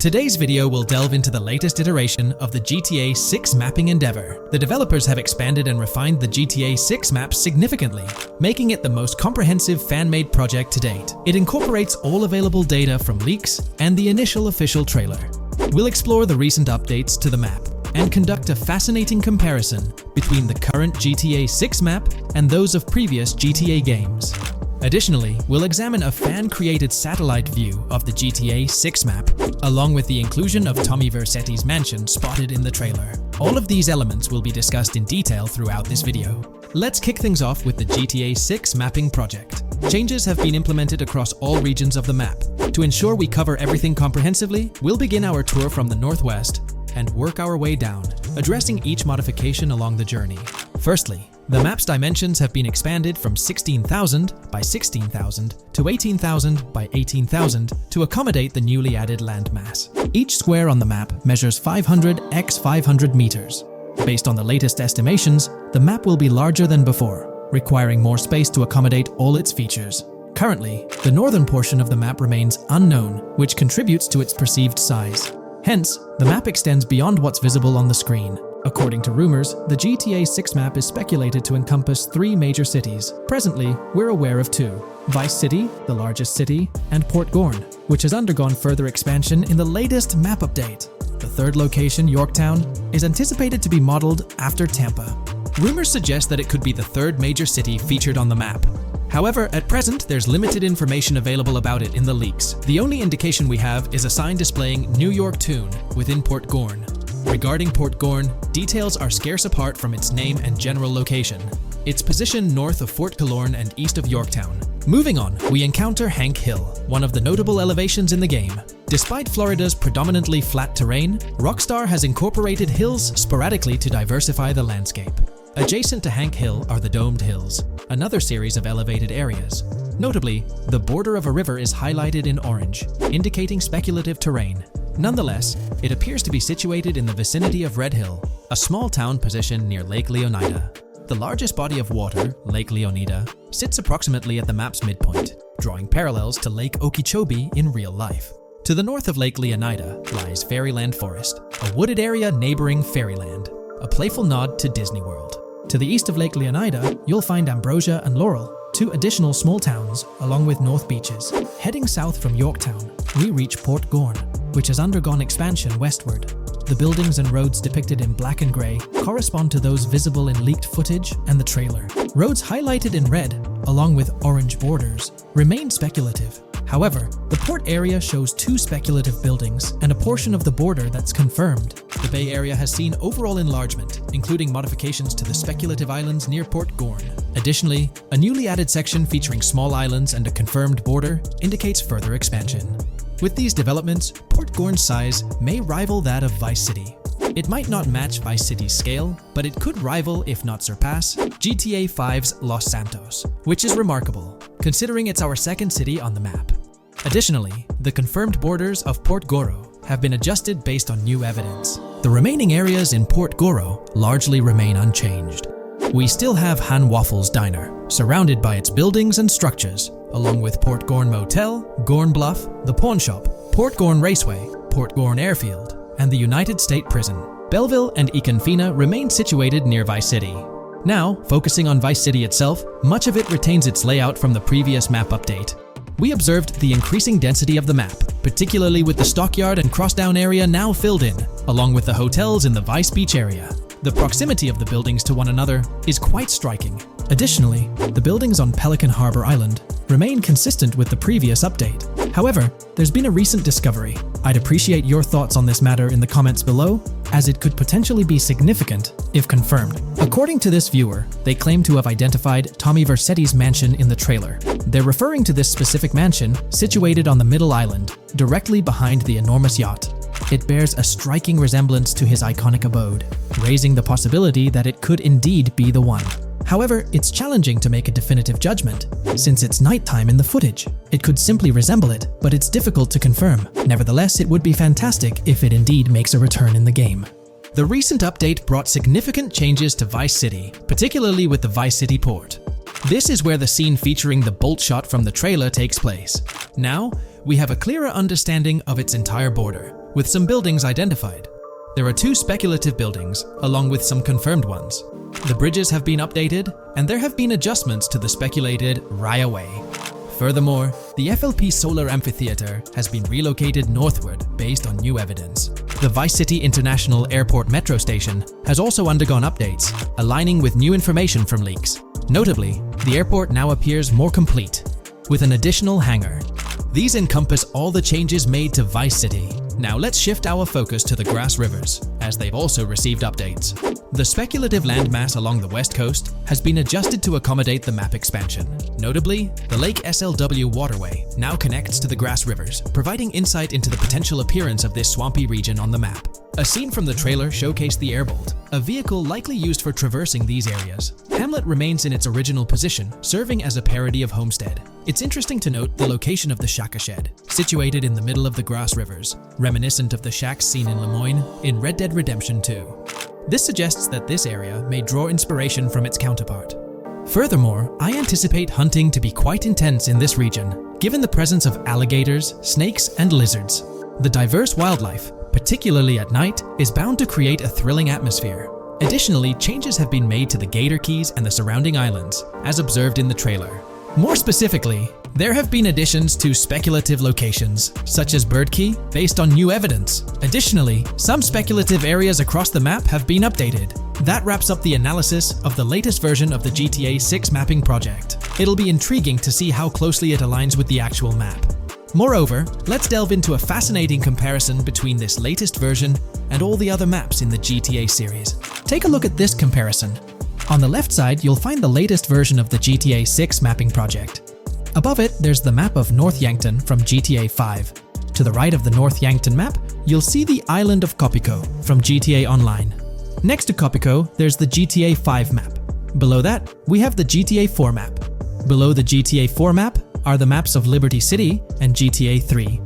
Today's video will delve into the latest iteration of the GTA 6 mapping endeavor. The developers have expanded and refined the GTA 6 map significantly, making it the most comprehensive fan-made project to date. It incorporates all available data from leaks and the initial official trailer. We'll explore the recent updates to the map and conduct a fascinating comparison between the current GTA 6 map and those of previous GTA games. Additionally, we'll examine a fan-created satellite view of the GTA 6 map, along with the inclusion of Tommy Vercetti's mansion spotted in the trailer. All of these elements will be discussed in detail throughout this video. Let's kick things off with the GTA 6 mapping project. Changes have been implemented across all regions of the map. To ensure we cover everything comprehensively, we'll begin our tour from the northwest and work our way down, addressing each modification along the journey. Firstly, the map's dimensions have been expanded from 16,000 by 16,000 to 18,000 by 18,000 to accommodate the newly added landmass. Each square on the map measures 500 x 500 meters. Based on the latest estimations, the map will be larger than before, requiring more space to accommodate all its features. Currently, the northern portion of the map remains unknown, which contributes to its perceived size. Hence, the map extends beyond what's visible on the screen. According to rumors, the GTA 6 map is speculated to encompass 3 major cities. Presently, we're aware of 2. Vice City, the largest city, and Port Gorn, which has undergone further expansion in the latest map update. The third location, Yorktown, is anticipated to be modeled after Tampa. Rumors suggest that it could be the third major city featured on the map. However, at present, there's limited information available about it in the leaks. The only indication we have is a sign displaying New York Tune within Port Gorn. Regarding Port Gorn, details are scarce apart from its name and general location. It's positioned north of Fort Killorn and east of Yorktown. Moving on, we encounter Hank Hill, one of the notable elevations in the game. Despite Florida's predominantly flat terrain, Rockstar has incorporated hills sporadically to diversify the landscape. Adjacent to Hank Hill are the Domed Hills, another series of elevated areas. Notably, the border of a river is highlighted in orange, indicating speculative terrain. Nonetheless, it appears to be situated in the vicinity of Red Hill, a small town positioned near Lake Leonida. The largest body of water, Lake Leonida, sits approximately at the map's midpoint, drawing parallels to Lake Okeechobee in real life. To the north of Lake Leonida lies Fairyland Forest, a wooded area neighboring Fairyland, a playful nod to Disney World. To the east of Lake Leonida, you'll find Ambrosia and Laurel, 2 additional small towns, along with North Beaches. Heading south from Yorktown, we reach Port Gorn, which has undergone expansion westward. The buildings and roads depicted in black and grey correspond to those visible in leaked footage and the trailer. Roads highlighted in red, along with orange borders, remain speculative. However, the port area shows 2 speculative buildings and a portion of the border that's confirmed. The Bay Area has seen overall enlargement, including modifications to the speculative islands near Port Gorn. Additionally, a newly added section featuring small islands and a confirmed border indicates further expansion. With these developments, Port Gorn's size may rival that of Vice City. It might not match Vice City's scale, but it could rival, if not surpass, GTA 5's Los Santos, which is remarkable, considering it's our second city on the map. Additionally, the confirmed borders of Port Goro have been adjusted based on new evidence. The remaining areas in Port Goro largely remain unchanged. We still have Han Waffles Diner, surrounded by its buildings and structures, along with Port Gorn Motel, Gorn Bluff, the Pawn Shop, Port Gorn Raceway, Port Gorn Airfield, and the United State Prison. Belleville and Econfina remain situated near Vice City. Now, focusing on Vice City itself, much of it retains its layout from the previous map update. We observed the increasing density of the map, particularly with the Stockyard and Crossdown area now filled in, along with the hotels in the Vice Beach area. The proximity of the buildings to one another is quite striking. Additionally, the buildings on Pelican Harbor Island remain consistent with the previous update. However, there's been a recent discovery. I'd appreciate your thoughts on this matter in the comments below, as it could potentially be significant if confirmed. According to this viewer, they claim to have identified Tommy Vercetti's mansion in the trailer. They're referring to this specific mansion situated on the middle island, directly behind the enormous yacht. It bears a striking resemblance to his iconic abode, raising the possibility that it could indeed be the one. However, it's challenging to make a definitive judgment, since it's nighttime in the footage. It could simply resemble it, but it's difficult to confirm. Nevertheless, it would be fantastic if it indeed makes a return in the game. The recent update brought significant changes to Vice City, particularly with the Vice City port. This is where the scene featuring the bolt shot from the trailer takes place. Now, we have a clearer understanding of its entire border, with some buildings identified. There are 2 speculative buildings, along with some confirmed ones. The bridges have been updated, and there have been adjustments to the speculated Raya Way. Furthermore, the FLP Solar Amphitheater has been relocated northward based on new evidence. The Vice City International Airport metro station has also undergone updates, aligning with new information from leaks. Notably, the airport now appears more complete, with an additional hangar. These encompass all the changes made to Vice City. Now let's shift our focus to the Grass Rivers, as they've also received updates. The speculative landmass along the west coast has been adjusted to accommodate the map expansion. Notably, the Lake SLW waterway now connects to the Grass Rivers, providing insight into the potential appearance of this swampy region on the map. A scene from the trailer showcased the Airbolt, a vehicle likely used for traversing these areas. Hamlet remains in its original position, serving as a parody of Homestead. It's interesting to note the location of the Shaka Shed, situated in the middle of the Grass Rivers, reminiscent of the shacks seen in Lemoyne in Red Dead Redemption 2. This suggests that this area may draw inspiration from its counterpart. Furthermore, I anticipate hunting to be quite intense in this region, given the presence of alligators, snakes, and lizards. The diverse wildlife, particularly at night, is bound to create a thrilling atmosphere. Additionally, changes have been made to the Gator Keys and the surrounding islands, as observed in the trailer. More specifically, there have been additions to speculative locations, such as Bird Key, based on new evidence. Additionally, some speculative areas across the map have been updated. That wraps up the analysis of the latest version of the GTA 6 mapping project. It'll be intriguing to see how closely it aligns with the actual map. Moreover, let's delve into a fascinating comparison between this latest version and all the other maps in the GTA series. Take a look at this comparison. On the left side, you'll find the latest version of the GTA 6 mapping project. Above it, there's the map of North Yankton from GTA 5. To the right of the North Yankton map, you'll see the island of Copico from GTA Online. Next to Copico, there's the GTA 5 map. Below that, we have the GTA 4 map. Below the GTA 4 map are the maps of Liberty City and GTA 3.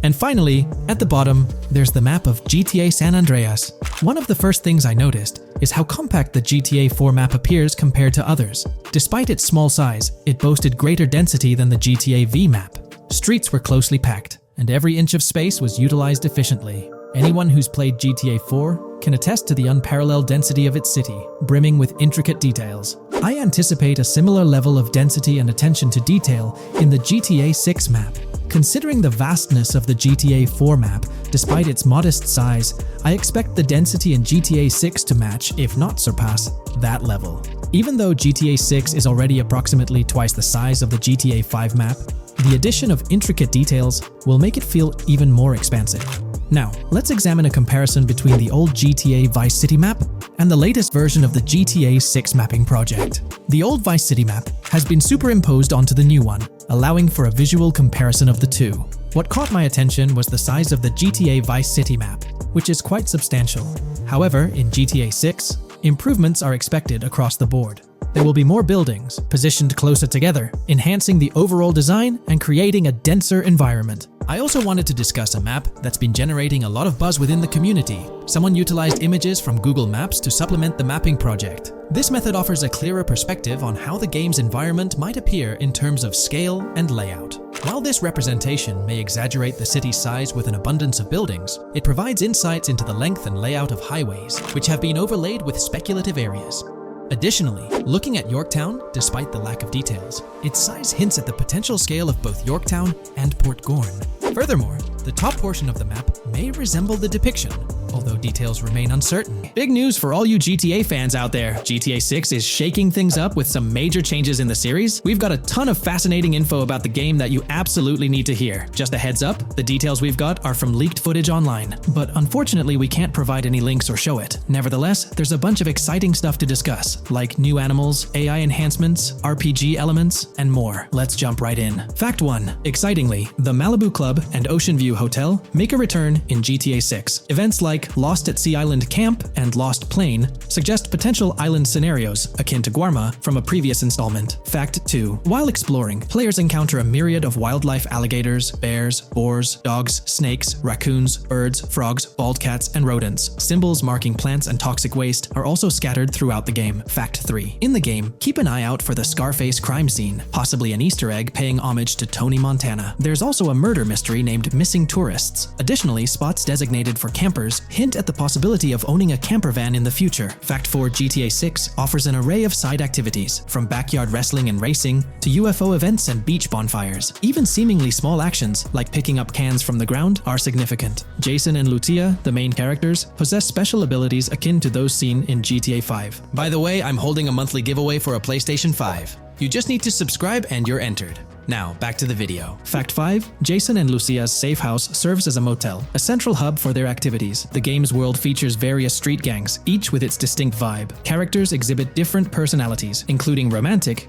And finally, at the bottom, there's the map of GTA San Andreas. One of the first things I noticed is how compact the GTA 4 map appears compared to others. Despite its small size, it boasted greater density than the GTA V map. Streets were closely packed, and every inch of space was utilized efficiently. Anyone who's played GTA 4 can attest to the unparalleled density of its city, brimming with intricate details. I anticipate a similar level of density and attention to detail in the GTA 6 map. Considering the vastness of the GTA 4 map, despite its modest size, I expect the density in GTA 6 to match, if not surpass, that level. Even though GTA 6 is already approximately twice the size of the GTA 5 map, the addition of intricate details will make it feel even more expansive. Now, let's examine a comparison between the old GTA Vice City map and the latest version of the GTA 6 mapping project. The old Vice City map has been superimposed onto the new one, allowing for a visual comparison of the two. What caught my attention was the size of the GTA Vice City map, which is quite substantial. However, in GTA 6, improvements are expected across the board. There will be more buildings, positioned closer together, enhancing the overall design and creating a denser environment. I also wanted to discuss a map that's been generating a lot of buzz within the community. Someone utilized images from Google Maps to supplement the mapping project. This method offers a clearer perspective on how the game's environment might appear in terms of scale and layout. While this representation may exaggerate the city's size with an abundance of buildings, it provides insights into the length and layout of highways, which have been overlaid with speculative areas. Additionally, looking at Yorktown, despite the lack of details, its size hints at the potential scale of both Yorktown and Port Gorn. Furthermore, the top portion of the map may resemble the depiction, although details remain uncertain. Big news for all you GTA fans out there. GTA 6 is shaking things up with some major changes in the series. We've got a ton of fascinating info about the game that you absolutely need to hear. Just a heads up, the details we've got are from leaked footage online, but unfortunately we can't provide any links or show it. Nevertheless, there's a bunch of exciting stuff to discuss, like new animals, AI enhancements, RPG elements, and more. Let's jump right in. Fact 1. Excitingly, the Malibu Club and Ocean View Hotel make a return in GTA 6. Events like like Lost at Sea Island Camp and Lost Plane, suggest potential island scenarios akin to Guarma from a previous installment. Fact 2. While exploring, players encounter a myriad of wildlife: alligators, bears, boars, dogs, snakes, raccoons, birds, frogs, bald cats, and rodents. Symbols marking plants and toxic waste are also scattered throughout the game. Fact 3. In the game, keep an eye out for the Scarface crime scene, possibly an Easter egg paying homage to Tony Montana. There's also a murder mystery named Missing Tourists. Additionally, spots designated for campers hint at the possibility of owning a camper van in the future. Fact 4. GTA 6 offers an array of side activities, from backyard wrestling and racing to UFO events and beach bonfires. Even seemingly small actions, like picking up cans from the ground, are significant. Jason and Lucia, the main characters, possess special abilities akin to those seen in GTA 5. By the way, I'm holding a monthly giveaway for a PlayStation 5. You just need to subscribe and you're entered. Now, back to the video. Fact 5. Jason and Lucia's safe house serves as a motel, a central hub for their activities. The game's world features various street gangs, each with its distinct vibe. Characters exhibit different personalities, including romantic,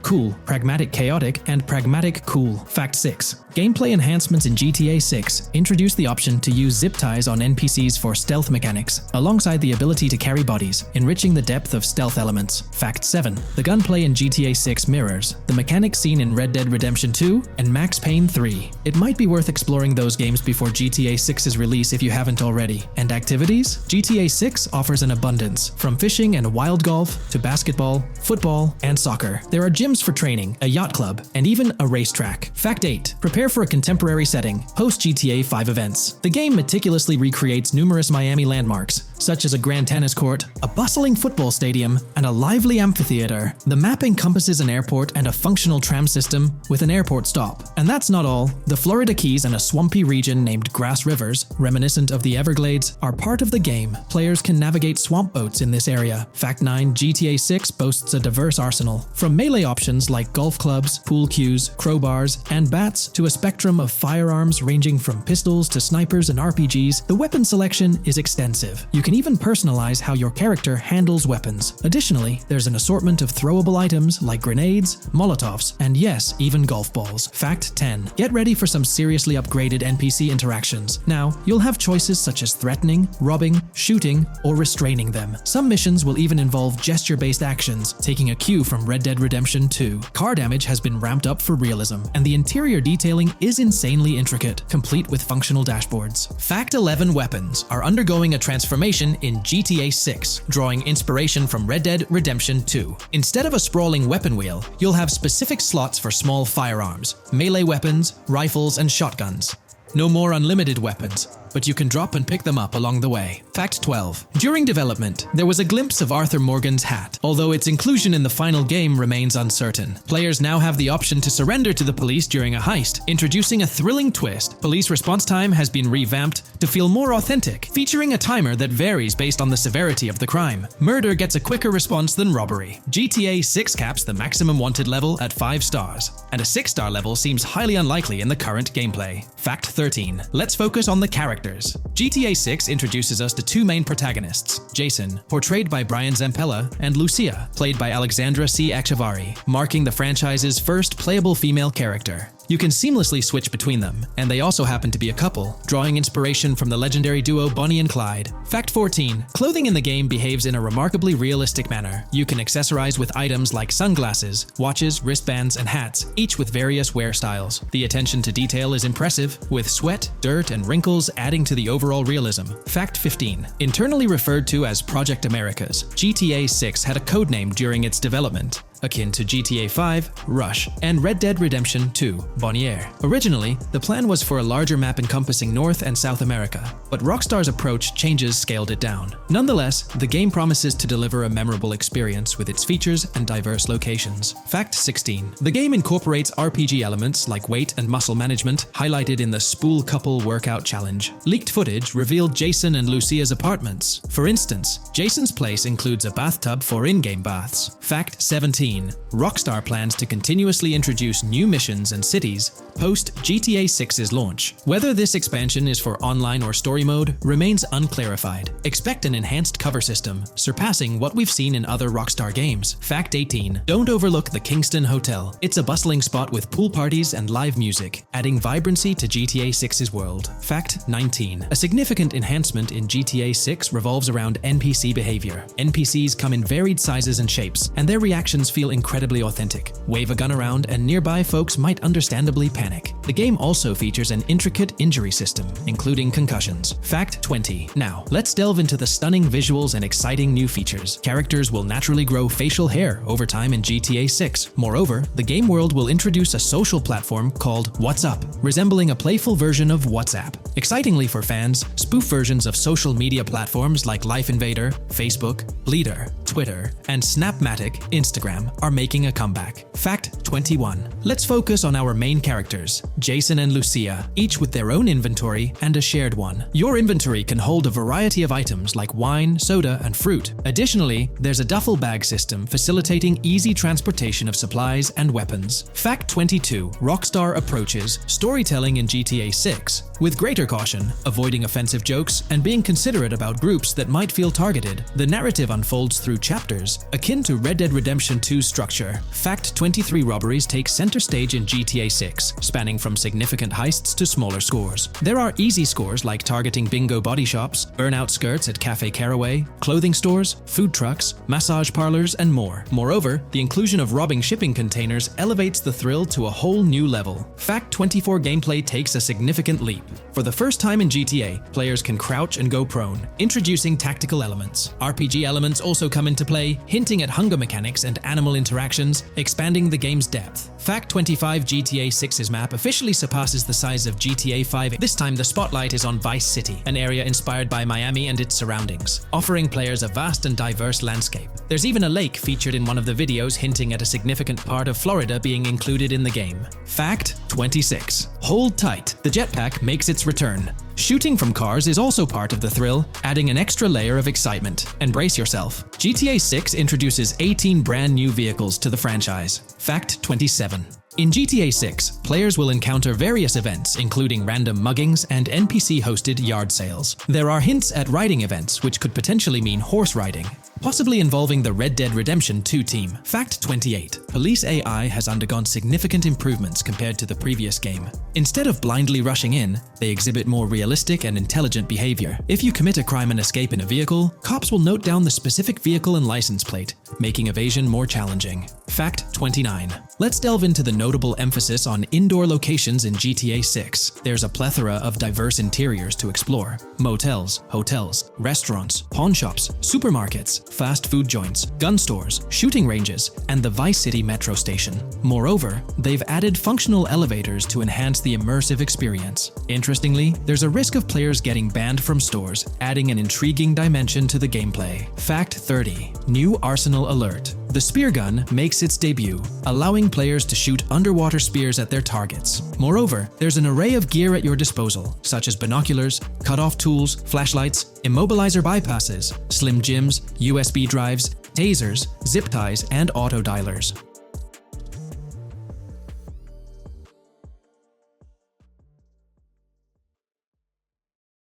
cool, pragmatic chaotic, and pragmatic cool. Fact 6. Gameplay enhancements in GTA 6 introduce the option to use zip ties on NPCs for stealth mechanics, alongside the ability to carry bodies, enriching the depth of stealth elements. Fact 7. The gunplay in GTA 6 mirrors the mechanics seen in Red Dead Redemption 2 and Max Payne 3. It might be worth exploring those games before GTA 6's release if you haven't already. And activities? GTA 6 offers an abundance, from fishing and wild golf to basketball, football, and soccer. There are gyms for training, a yacht club, and even a racetrack. Fact 8. Prepare for a contemporary setting, post-GTA 5 events. The game meticulously recreates numerous Miami landmarks, such as a grand tennis court, a bustling football stadium, and a lively amphitheater. The map encompasses an airport and a functional tram system with an airport stop. And that's not all. The Florida Keys and a swampy region named Grass Rivers, reminiscent of the Everglades, are part of the game. Players can navigate swamp boats in this area. Fact 9. GTA 6 boasts a diverse arsenal, from melee options like golf clubs, pool cues, crowbars, and bats to a spectrum of firearms ranging from pistols to snipers and RPGs. The weapon selection is extensive. You can even personalize how your character handles weapons. Additionally, there's an assortment of throwable items like grenades, molotovs, and yes, even golf balls. Fact 10. Get ready for some seriously upgraded NPC interactions. Now, you'll have choices such as threatening, robbing, shooting, or restraining them. Some missions will even involve gesture-based actions, taking a cue from Red Dead Redemption 2. Car damage has been ramped up for realism, and the interior detailing is insanely intricate, complete with functional dashboards. Fact 11. Weapons are undergoing a transformation in GTA 6, drawing inspiration from Red Dead Redemption 2. Instead of a sprawling weapon wheel, you'll have specific slots for small firearms, melee weapons, rifles, and shotguns. No more unlimited weapons, but you can drop and pick them up along the way. Fact 12. During development, there was a glimpse of Arthur Morgan's hat, although its inclusion in the final game remains uncertain. Players now have the option to surrender to the police during a heist, introducing a thrilling twist. Police response time has been revamped to feel more authentic, featuring a timer that varies based on the severity of the crime. Murder gets a quicker response than robbery. GTA 6 caps the maximum wanted level at 5 stars, and a 6-star level seems highly unlikely in the current gameplay. Fact 13. Let's focus on the characters. GTA 6 introduces us to two main protagonists, Jason, portrayed by Brian Zampella, and Lucia, played by Alexandra C. Echevarri, marking the franchise's first playable female character. You can seamlessly switch between them, and they also happen to be a couple, drawing inspiration from the legendary duo Bonnie and Clyde. Fact 14. Clothing in the game behaves in a remarkably realistic manner. You can accessorize with items like sunglasses, watches, wristbands, and hats, each with various wear styles. The attention to detail is impressive, with sweat, dirt, and wrinkles adding to the overall realism. Fact 15. Internally referred to as Project Americas, GTA 6 had a codename during its development, akin to GTA 5, Rush, and Red Dead Redemption 2, Bonnier. Originally, the plan was for a larger map encompassing North and South America, but Rockstar's approach changes scaled it down. Nonetheless, the game promises to deliver a memorable experience with its features and diverse locations. Fact 16. The game incorporates RPG elements like weight and muscle management, highlighted in the Spool Couple Workout Challenge. Leaked footage revealed Jason and Lucia's apartments. For instance, Jason's place includes a bathtub for in-game baths. Fact 17. Rockstar plans to continuously introduce new missions and cities post GTA 6's launch. Whether this expansion is for online or story mode remains unclarified. Expect an enhanced cover system, surpassing what we've seen in other Rockstar games. Fact 18. Don't overlook the Kingston Hotel. It's a bustling spot with pool parties and live music, adding vibrancy to GTA 6's world. Fact 19. A significant enhancement in GTA 6 revolves around NPC behavior. NPCs come in varied sizes and shapes, and their reactions feel incredibly authentic. Wave a gun around and nearby folks might understandably panic. The game also features an intricate injury system, including concussions. Fact 20. Now, let's delve into the stunning visuals and exciting new features. Characters will naturally grow facial hair over time in GTA 6. Moreover, the game world will introduce a social platform called What's Up, resembling a playful version of WhatsApp. Excitingly for fans, spoof versions of social media platforms like Life Invader, Facebook, Bleeder, Twitter, and Snapmatic, Instagram are making a comeback. Fact 21. Let's focus on our main characters, Jason and Lucia, each with their own inventory and a shared one. Your inventory can hold a variety of items like wine, soda, and fruit. Additionally, there's a duffel bag system facilitating easy transportation of supplies and weapons. Fact 22. Rockstar approaches storytelling in GTA 6 with greater caution, avoiding offensive jokes and being considerate about groups that might feel targeted. The narrative unfolds through chapters, akin to Red Dead Redemption 2's structure. Fact 23. Robberies take center stage in GTA 6, spanning from significant heists to smaller scores. There are easy scores like targeting bingo body shops, burnout skirts at Cafe Caraway, clothing stores, food trucks, massage parlors, and more. Moreover, the inclusion of robbing shipping containers elevates the thrill to a whole new level. Fact 24. Gameplay takes a significant leap. For the first time in GTA, players can crouch and go prone, introducing tactical elements. RPG elements also come into play, hinting at hunger mechanics and animal interactions, expanding the game's depth. Fact 25. GTA 6's map officially surpasses the size of GTA 5. This time the spotlight is on Vice City, an area inspired by Miami and its surroundings, offering players a vast and diverse landscape. There's even a lake featured in one of the videos, hinting at a significant part of Florida being included in the game. Fact 26. Hold tight, the jetpack makes its return. Shooting from cars is also part of the thrill, adding an extra layer of excitement. And brace yourself. GTA 6 introduces 18 brand new vehicles to the franchise. Fact 27. In GTA 6, players will encounter various events, including random muggings and NPC-hosted yard sales. There are hints at riding events, which could potentially mean horse riding, possibly involving the Red Dead Redemption 2 team. Fact 28. Police AI has undergone significant improvements compared to the previous game. Instead of blindly rushing in, they exhibit more realistic and intelligent behavior. If you commit a crime and escape in a vehicle, cops will note down the specific vehicle and license plate, making evasion more challenging. Fact 29. Let's delve into the notable emphasis on indoor locations in GTA 6. There's a plethora of diverse interiors to explore. Motels, hotels, restaurants, pawn shops, supermarkets, fast food joints, gun stores, shooting ranges, and the Vice City metro station. Moreover, they've added functional elevators to enhance the immersive experience. Interestingly, there's a risk of players getting banned from stores, adding an intriguing dimension to the gameplay. Fact 30. New arsenal alert. The spear gun makes its debut, allowing players to shoot underwater spears at their targets. Moreover, there's an array of gear at your disposal, such as binoculars, cut-off tools, flashlights, immobilizer bypasses, slim jims, USB drives, tasers, zip ties, and auto dialers.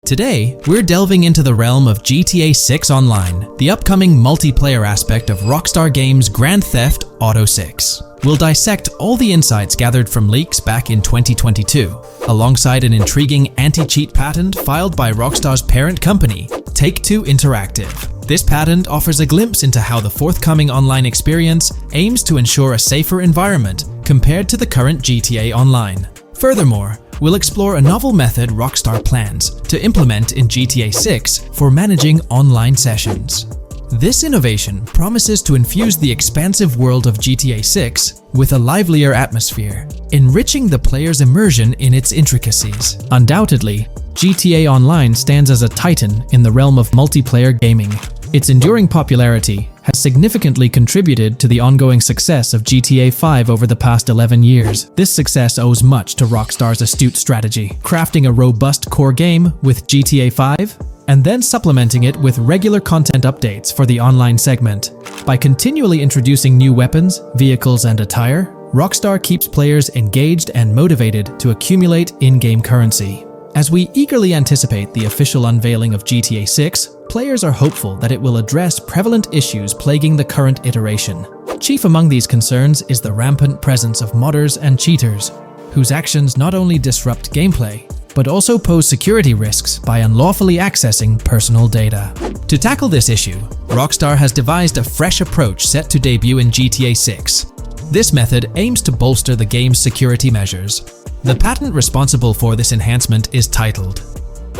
Today, we're delving into the realm of GTA 6 Online, the upcoming multiplayer aspect of Rockstar Games' Grand Theft Auto 6. We'll dissect all the insights gathered from leaks back in 2022, alongside an intriguing anti-cheat patent filed by Rockstar's parent company, Take-Two Interactive. This patent offers a glimpse into how the forthcoming online experience aims to ensure a safer environment compared to the current GTA Online. Furthermore, we'll explore a novel method Rockstar plans to implement in GTA 6 for managing online sessions. This innovation promises to infuse the expansive world of GTA 6 with a livelier atmosphere, enriching the player's immersion in its intricacies. Undoubtedly, GTA Online stands as a titan in the realm of multiplayer gaming. Its enduring popularity has significantly contributed to the ongoing success of GTA 5 over the past 11 years. This success owes much to Rockstar's astute strategy, crafting a robust core game with GTA 5 and then supplementing it with regular content updates for the online segment. By continually introducing new weapons, vehicles, and attire, Rockstar keeps players engaged and motivated to accumulate in-game currency. As we eagerly anticipate the official unveiling of GTA 6, players are hopeful that it will address prevalent issues plaguing the current iteration. Chief among these concerns is the rampant presence of modders and cheaters, whose actions not only disrupt gameplay, but also pose security risks by unlawfully accessing personal data. To tackle this issue, Rockstar has devised a fresh approach set to debut in GTA 6. This method aims to bolster the game's security measures. The patent responsible for this enhancement is titled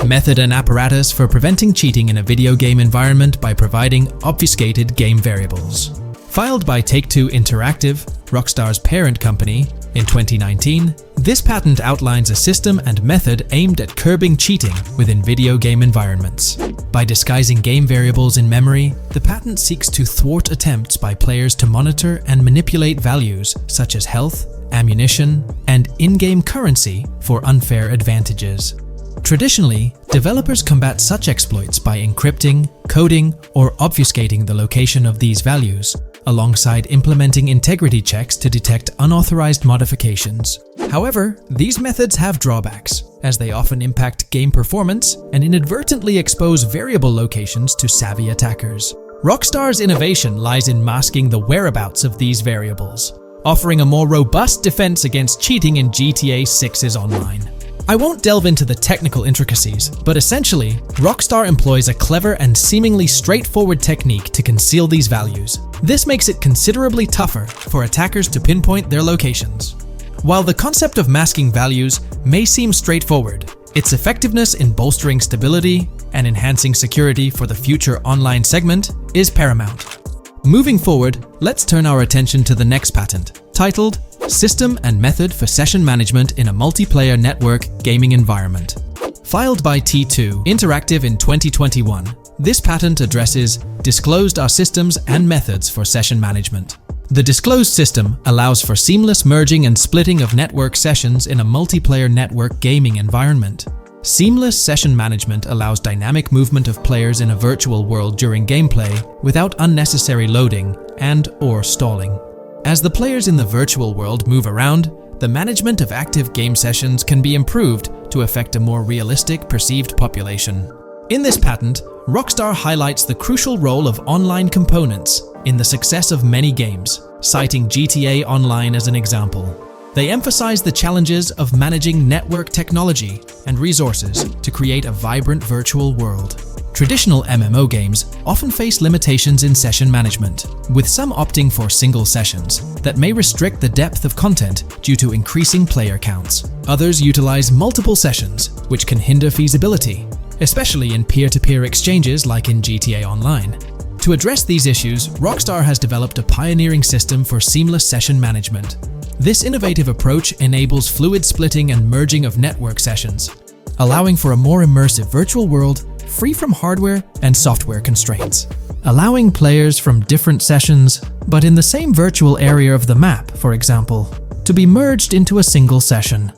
Method and Apparatus for Preventing Cheating in a Video Game Environment by Providing Obfuscated Game Variables. Filed by Take-Two Interactive, Rockstar's parent company, in 2019, this patent outlines a system and method aimed at curbing cheating within video game environments. By disguising game variables in memory, the patent seeks to thwart attempts by players to monitor and manipulate values such as health, ammunition, and in-game currency for unfair advantages. Traditionally, developers combat such exploits by encrypting, coding, or obfuscating the location of these values, alongside implementing integrity checks to detect unauthorized modifications. However, these methods have drawbacks, as they often impact game performance and inadvertently expose variable locations to savvy attackers. Rockstar's innovation lies in masking the whereabouts of these variables, offering a more robust defense against cheating in GTA 6's online. I won't delve into the technical intricacies, but essentially, Rockstar employs a clever and seemingly straightforward technique to conceal these values. This makes it considerably tougher for attackers to pinpoint their locations. While the concept of masking values may seem straightforward, its effectiveness in bolstering stability and enhancing security for the future online segment is paramount. Moving forward, let's turn our attention to the next patent, titled System and Method for Session Management in a Multiplayer Network Gaming Environment. Filed by T2 Interactive in 2021, this patent addresses disclosed are systems and methods for session management. The disclosed system allows for seamless merging and splitting of network sessions in a multiplayer network gaming environment. Seamless session management allows dynamic movement of players in a virtual world during gameplay without unnecessary loading and/or stalling. As the players in the virtual world move around, the management of active game sessions can be improved to affect a more realistic perceived population. In this patent, Rockstar highlights the crucial role of online components in the success of many games, citing GTA Online as an example. They emphasize the challenges of managing network technology and resources to create a vibrant virtual world. Traditional MMO games often face limitations in session management, with some opting for single sessions that may restrict the depth of content due to increasing player counts. Others utilize multiple sessions, which can hinder feasibility, especially in peer-to-peer exchanges like in GTA Online. To address these issues, Rockstar has developed a pioneering system for seamless session management. This innovative approach enables fluid splitting and merging of network sessions, allowing for a more immersive virtual world free from hardware and software constraints. Allowing players from different sessions, but in the same virtual area of the map, for example, to be merged into a single session.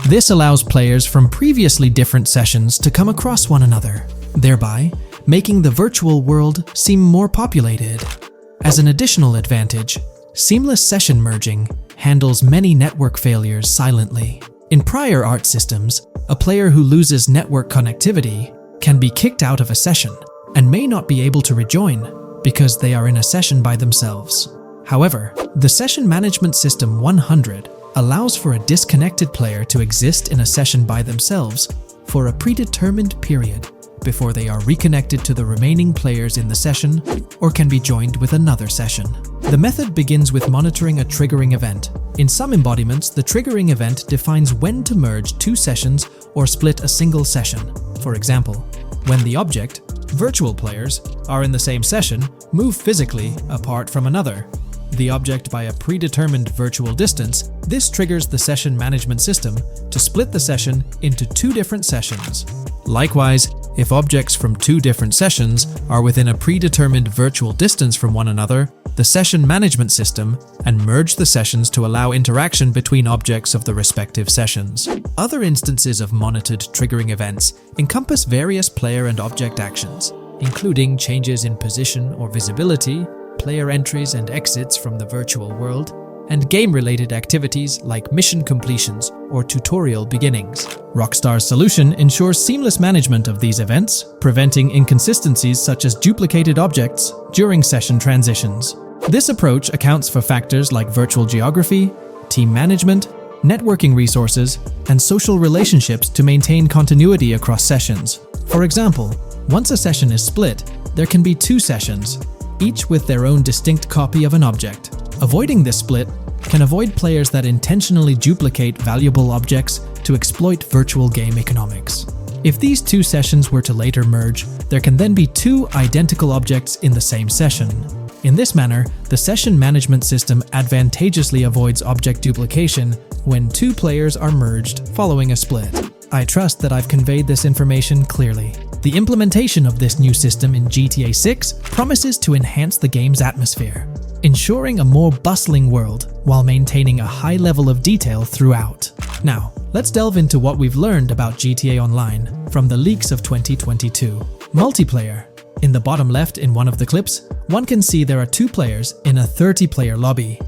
This allows players from previously different sessions to come across one another, thereby making the virtual world seem more populated. As an additional advantage, seamless session merging handles many network failures silently. In prior art systems, a player who loses network connectivity can be kicked out of a session and may not be able to rejoin because they are in a session by themselves. However, the Session Management System 100 allows for a disconnected player to exist in a session by themselves for a predetermined period before they are reconnected to the remaining players in the session or can be joined with another session. The method begins with monitoring a triggering event. In some embodiments, the triggering event defines when to merge two sessions or split a single session. For example, when the object, virtual players, are in the same session, move physically apart from another, the object by a predetermined virtual distance, this triggers the session management system to split the session into two different sessions. Likewise, if objects from two different sessions are within a predetermined virtual distance from one another, the session management system and merge the sessions to allow interaction between objects of the respective sessions. Other instances of monitored triggering events encompass various player and object actions, including changes in position or visibility, player entries and exits from the virtual world, and game-related activities like mission completions or tutorial beginnings. Rockstar's solution ensures seamless management of these events, preventing inconsistencies such as duplicated objects during session transitions. This approach accounts for factors like virtual geography, team management, networking resources, and social relationships to maintain continuity across sessions. For example, once a session is split, there can be 2 sessions, each with their own distinct copy of an object. Avoiding this split can avoid players that intentionally duplicate valuable objects to exploit virtual game economics. If these 2 sessions were to later merge, there can then be 2 identical objects in the same session. In this manner, the session management system advantageously avoids object duplication when 2 players are merged following a split. I trust that I've conveyed this information clearly. The implementation of this new system in GTA 6 promises to enhance the game's atmosphere, ensuring a more bustling world while maintaining a high level of detail throughout. Now, let's delve into what we've learned about GTA Online from the leaks of 2022. Multiplayer. In the bottom left in one of the clips, one can see there are 2 players in a 30-player lobby.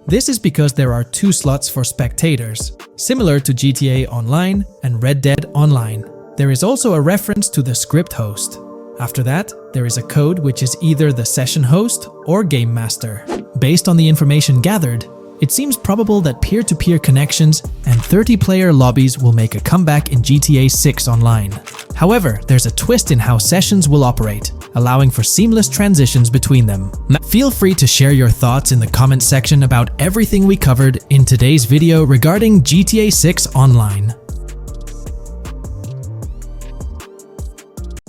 This is because there are 2 slots for spectators, similar to GTA Online and Red Dead Online. There is also a reference to the script host. After that, there is a code which is either the session host or game master. Based on the information gathered, it seems probable that peer-to-peer connections and 30-player lobbies will make a comeback in GTA 6 Online. However, there's a twist in how sessions will operate, allowing for seamless transitions between them. Feel free to share your thoughts in the comments section about everything we covered in today's video regarding GTA 6 Online.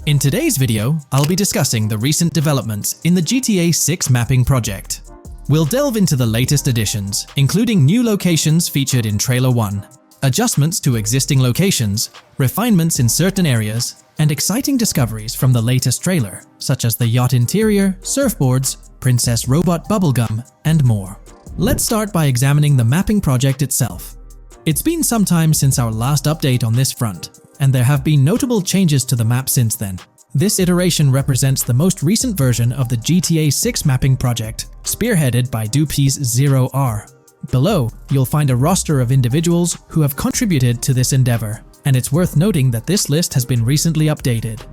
In today's video, I'll be discussing the recent developments in the GTA 6 mapping project. We'll delve into the latest additions, including new locations featured in Trailer 1, adjustments to existing locations, refinements in certain areas, and exciting discoveries from the latest trailer, such as the yacht interior, surfboards, Princess Robot Bubblegum, and more. Let's start by examining the mapping project itself. It's been some time since our last update on this front, and there have been notable changes to the map since then. This iteration represents the most recent version of the GTA 6 mapping project, spearheaded by Dupe's 0R. Below, you'll find a roster of individuals who have contributed to this endeavor, and it's worth noting that this list has been recently updated.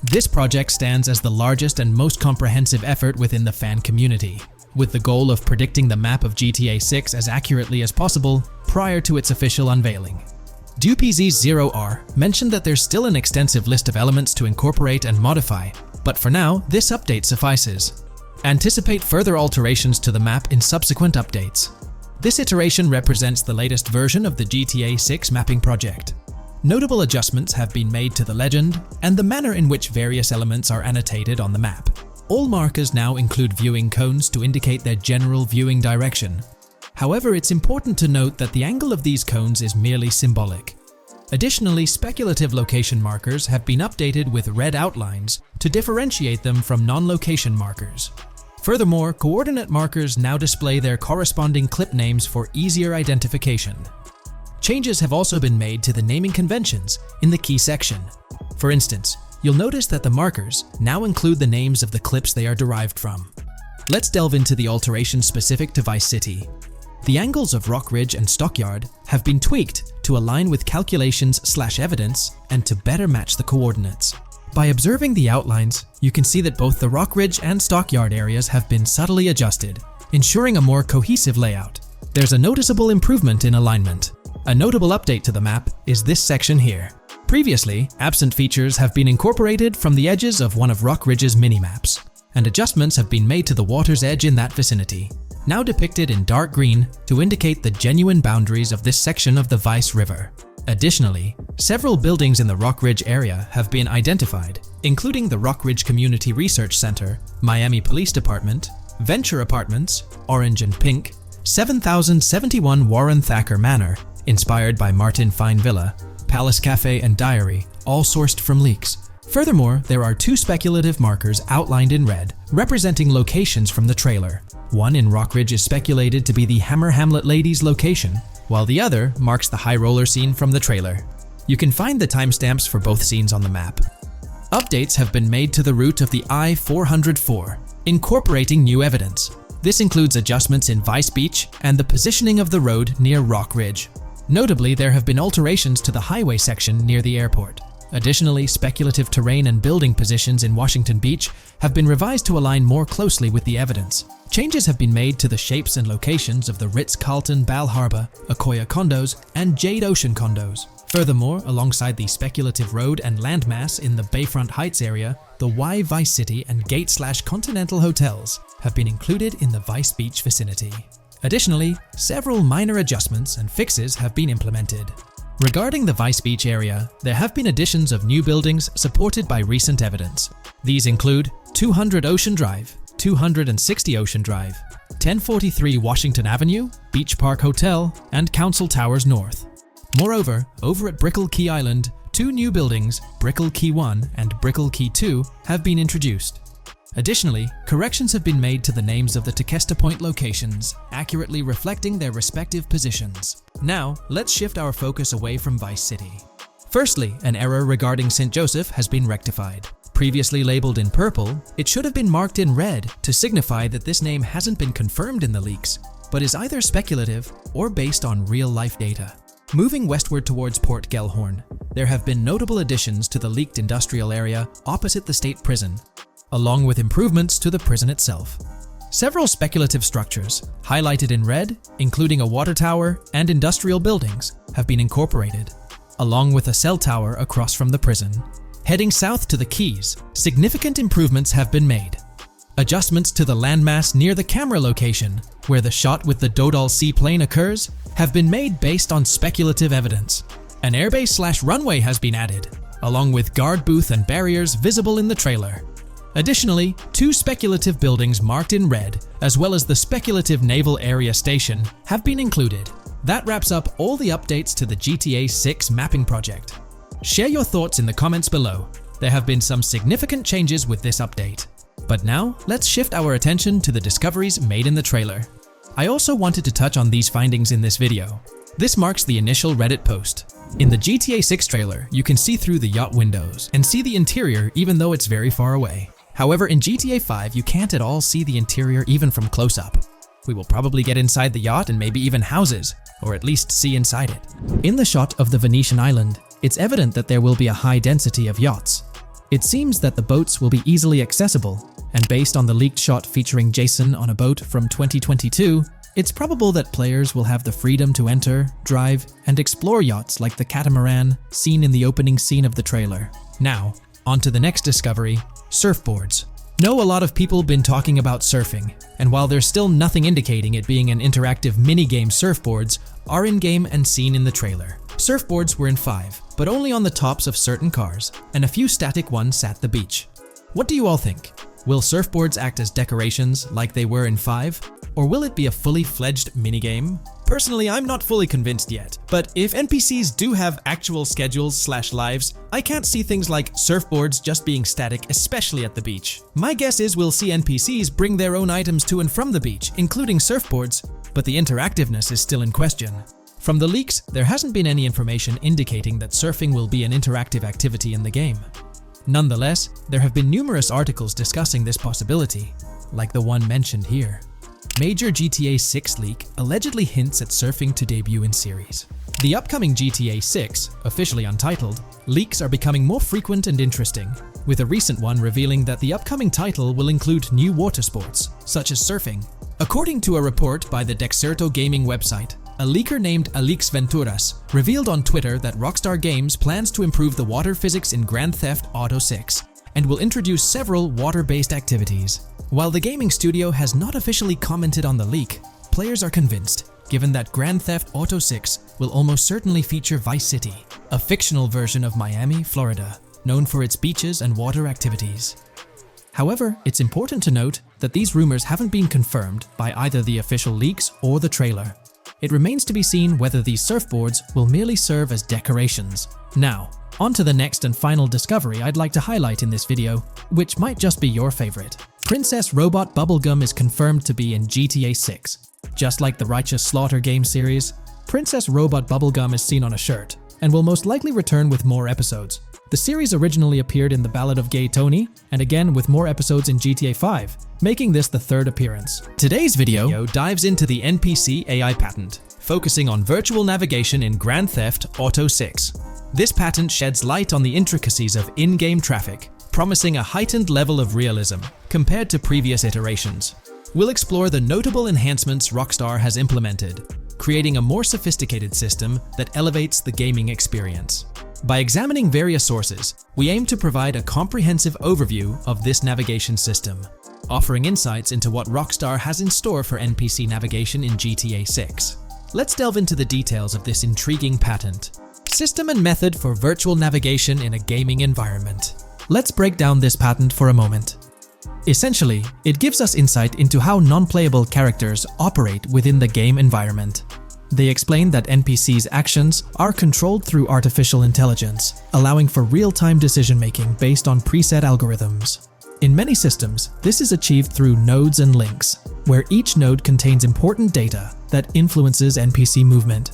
This project stands as the largest and most comprehensive effort within the fan community, with the goal of predicting the map of GTA 6 as accurately as possible prior to its official unveiling. DuPZ0R mentioned that there's still an extensive list of elements to incorporate and modify, but for now, this update suffices. Anticipate further alterations to the map in subsequent updates. This iteration represents the latest version of the GTA 6 mapping project. Notable adjustments have been made to the legend and the manner in which various elements are annotated on the map. All markers now include viewing cones to indicate their general viewing direction. However, it's important to note that the angle of these cones is merely symbolic. Additionally, speculative location markers have been updated with red outlines to differentiate them from non-location markers. Furthermore, coordinate markers now display their corresponding clip names for easier identification. Changes have also been made to the naming conventions in the key section. For instance, you'll notice that the markers now include the names of the clips they are derived from. Let's delve into the alterations specific to Vice City. The angles of Rock Ridge and Stockyard have been tweaked to align with calculations/evidence and to better match the coordinates. By observing the outlines, you can see that both the Rock Ridge and Stockyard areas have been subtly adjusted, ensuring a more cohesive layout. There's a noticeable improvement in alignment. A notable update to the map is this section here. Previously, absent features have been incorporated from the edges of one of Rock Ridge's minimaps, and adjustments have been made to the water's edge in that vicinity, now depicted in dark green to indicate the genuine boundaries of this section of the Vice River. Additionally, several buildings in the Rock Ridge area have been identified, including the Rock Ridge Community Research Center, Miami Police Department, Venture Apartments, Orange and Pink, 7071 Warren Thacker Manor, inspired by Martin Fine Villa, Palace Cafe and Diary, all sourced from leaks. Furthermore, there are 2 speculative markers outlined in red, representing locations from the trailer. One in Rock Ridge is speculated to be the Hammer Hamlet Ladies location, while the other marks the high roller scene from the trailer. You can find the timestamps for both scenes on the map. Updates have been made to the route of the I-404, Incorporating new evidence. This includes adjustments in Vice Beach and the positioning of the road near Rock Ridge. Notably, there have been alterations to the highway section near the airport. Additionally, speculative terrain and building positions in Washington Beach have been revised to align more closely with the evidence. Changes have been made to the shapes and locations of the Ritz-Carlton Bal Harbour, Akoya condos, and Jade Ocean condos. Furthermore, alongside the speculative road and landmass in the Bayfront Heights area, the Y Vice City and Gate/Continental hotels have been included in the Vice Beach vicinity. Additionally, several minor adjustments and fixes have been implemented. Regarding the Vice Beach area, there have been additions of new buildings supported by recent evidence. These include 200 Ocean Drive, 260 Ocean Drive, 1043 Washington Avenue, Beach Park Hotel, and Council Towers North. Moreover, over at Brickell Key Island, two new buildings, Brickell Key 1 and Brickell Key 2, have been introduced. Additionally, corrections have been made to the names of the Tequesta Point locations, accurately reflecting their respective positions. Now, let's shift our focus away from Vice City. Firstly, an error regarding St. Joseph has been rectified. Previously labeled in purple, it should have been marked in red to signify that this name hasn't been confirmed in the leaks, but is either speculative or based on real-life data. Moving westward towards Port Gellhorn, there have been notable additions to the leaked industrial area opposite the state prison, along with improvements to the prison itself. Several speculative structures, highlighted in red, including a water tower and industrial buildings, have been incorporated, along with a cell tower across from the prison. Heading south to the Keys, significant improvements have been made. Adjustments to the landmass near the camera location, where the shot with the Dodal seaplane occurs, have been made based on speculative evidence. An airbase/runway has been added, along with guard booth and barriers visible in the trailer. Additionally, two speculative buildings marked in red, as well as the speculative Naval Area Station, have been included. That wraps up all the updates to the GTA 6 mapping project. Share your thoughts in the comments below. There have been some significant changes with this update. But now, let's shift our attention to the discoveries made in the trailer. I also wanted to touch on these findings in this video. This marks the initial Reddit post. In the GTA 6 trailer, you can see through the yacht windows and see the interior even though it's very far away. However, in GTA 5, you can't at all see the interior even from close-up. We will probably get inside the yacht and maybe even houses, or at least see inside it. In the shot of the Venetian island, it's evident that there will be a high density of yachts. It seems that the boats will be easily accessible, and based on the leaked shot featuring Jason on a boat from 2022, it's probable that players will have the freedom to enter, drive, and explore yachts like the catamaran seen in the opening scene of the trailer. Now, on to the next discovery, surfboards. Know a lot of people been talking about surfing, and while there's still nothing indicating it being an interactive minigame, surfboards are in-game and seen in the trailer. Surfboards were in 5, but only on the tops of certain cars, and a few static ones at the beach. What do you all think? Will surfboards act as decorations like they were in 5? Or will it be a fully fledged minigame? Personally, I'm not fully convinced yet, but if NPCs do have actual schedules/lives, I can't see things like surfboards just being static, especially at the beach. My guess is we'll see NPCs bring their own items to and from the beach, including surfboards, but the interactiveness is still in question. From the leaks, there hasn't been any information indicating that surfing will be an interactive activity in the game. Nonetheless, there have been numerous articles discussing this possibility, like the one mentioned here. Major GTA 6 leak allegedly hints at surfing to debut in series. The upcoming GTA 6, officially untitled, leaks are becoming more frequent and interesting, with a recent one revealing that the upcoming title will include new water sports, such as surfing. According to a report by the Dexerto gaming website, a leaker named Alix Venturas revealed on Twitter that Rockstar Games plans to improve the water physics in Grand Theft Auto 6 and will introduce several water-based activities. While the gaming studio has not officially commented on the leak, players are convinced, given that Grand Theft Auto 6 will almost certainly feature Vice City, a fictional version of Miami, Florida, known for its beaches and water activities. However, it's important to note that these rumors haven't been confirmed by either the official leaks or the trailer. It remains to be seen whether these surfboards will merely serve as decorations. Now, on to the next and final discovery I'd like to highlight in this video, which might just be your favorite. Princess Robot Bubblegum is confirmed to be in GTA 6. Just like the Righteous Slaughter game series, Princess Robot Bubblegum is seen on a shirt, and will most likely return with more episodes. The series originally appeared in The Ballad of Gay Tony, and again with more episodes in GTA 5, making this the third appearance. Today's video dives into the NPC AI patent, focusing on virtual navigation in Grand Theft Auto 6. This patent sheds light on the intricacies of in-game traffic, promising a heightened level of realism compared to previous iterations. We'll explore the notable enhancements Rockstar has implemented, creating a more sophisticated system that elevates the gaming experience. By examining various sources, we aim to provide a comprehensive overview of this navigation system, offering insights into what Rockstar has in store for NPC navigation in GTA 6. Let's delve into the details of this intriguing patent. System and method for virtual navigation in a gaming environment. Let's break down this patent for a moment. Essentially, it gives us insight into how non-playable characters operate within the game environment. They explain that NPCs' actions are controlled through artificial intelligence, allowing for real-time decision-making based on preset algorithms. In many systems, this is achieved through nodes and links, where each node contains important data that influences NPC movement.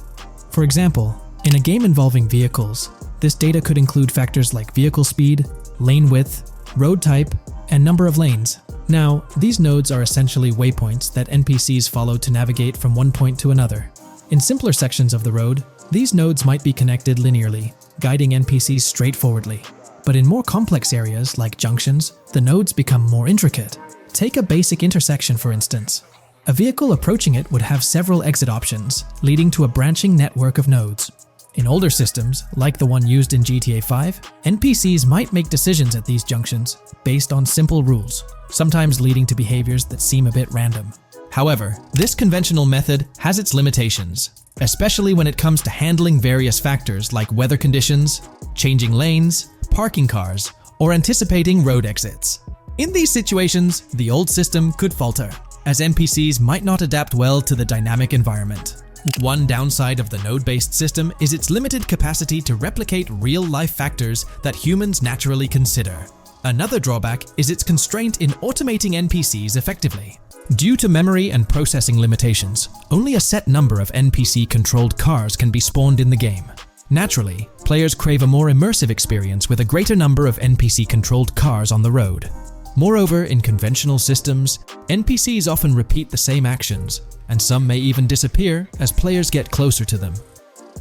For example, in a game involving vehicles, this data could include factors like vehicle speed, lane width, road type, and number of lanes. Now, these nodes are essentially waypoints that NPCs follow to navigate from one point to another. In simpler sections of the road, these nodes might be connected linearly, guiding NPCs straightforwardly. But in more complex areas, like junctions, the nodes become more intricate. Take a basic intersection, for instance. A vehicle approaching it would have several exit options, leading to a branching network of nodes. In older systems, like the one used in GTA 5, NPCs might make decisions at these junctions based on simple rules, sometimes leading to behaviors that seem a bit random. However, this conventional method has its limitations, especially when it comes to handling various factors like weather conditions, changing lanes, parking cars, or anticipating road exits. In these situations, the old system could falter, as NPCs might not adapt well to the dynamic environment. One downside of the node-based system is its limited capacity to replicate real-life factors that humans naturally consider. Another drawback is its constraint in automating NPCs effectively. Due to memory and processing limitations, only a set number of NPC-controlled cars can be spawned in the game. Naturally, players crave a more immersive experience with a greater number of NPC-controlled cars on the road. Moreover, in conventional systems, NPCs often repeat the same actions, and some may even disappear as players get closer to them.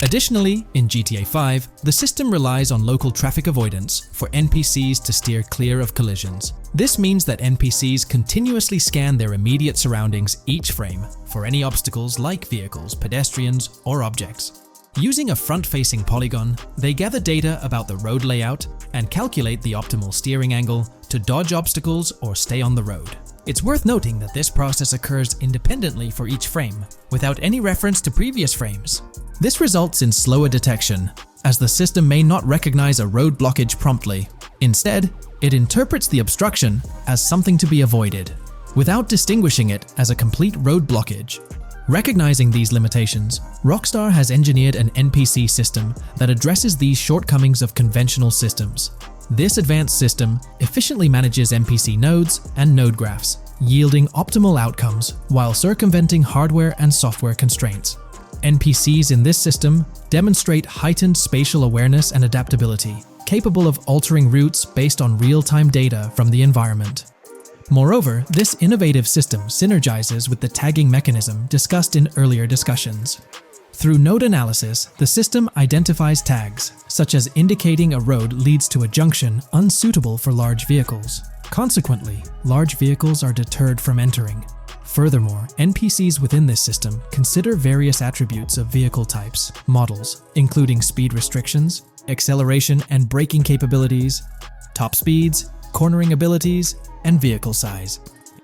Additionally, in GTA 5, the system relies on local traffic avoidance for NPCs to steer clear of collisions. This means that NPCs continuously scan their immediate surroundings each frame for any obstacles like vehicles, pedestrians, or objects. Using a front-facing polygon, they gather data about the road layout and calculate the optimal steering angle to dodge obstacles or stay on the road. It's worth noting that this process occurs independently for each frame, without any reference to previous frames. This results in slower detection, as the system may not recognize a road blockage promptly. Instead, it interprets the obstruction as something to be avoided, without distinguishing it as a complete road blockage. Recognizing these limitations, Rockstar has engineered an NPC system that addresses these shortcomings of conventional systems. This advanced system efficiently manages NPC nodes and node graphs, yielding optimal outcomes while circumventing hardware and software constraints. NPCs in this system demonstrate heightened spatial awareness and adaptability, capable of altering routes based on real-time data from the environment. Moreover, this innovative system synergizes with the tagging mechanism discussed in earlier discussions. Through node analysis, the system identifies tags, such as indicating a road leads to a junction unsuitable for large vehicles. Consequently, large vehicles are deterred from entering. Furthermore, NPCs within this system consider various attributes of vehicle types, models, including speed restrictions, acceleration and braking capabilities, top speeds, cornering abilities, and vehicle size.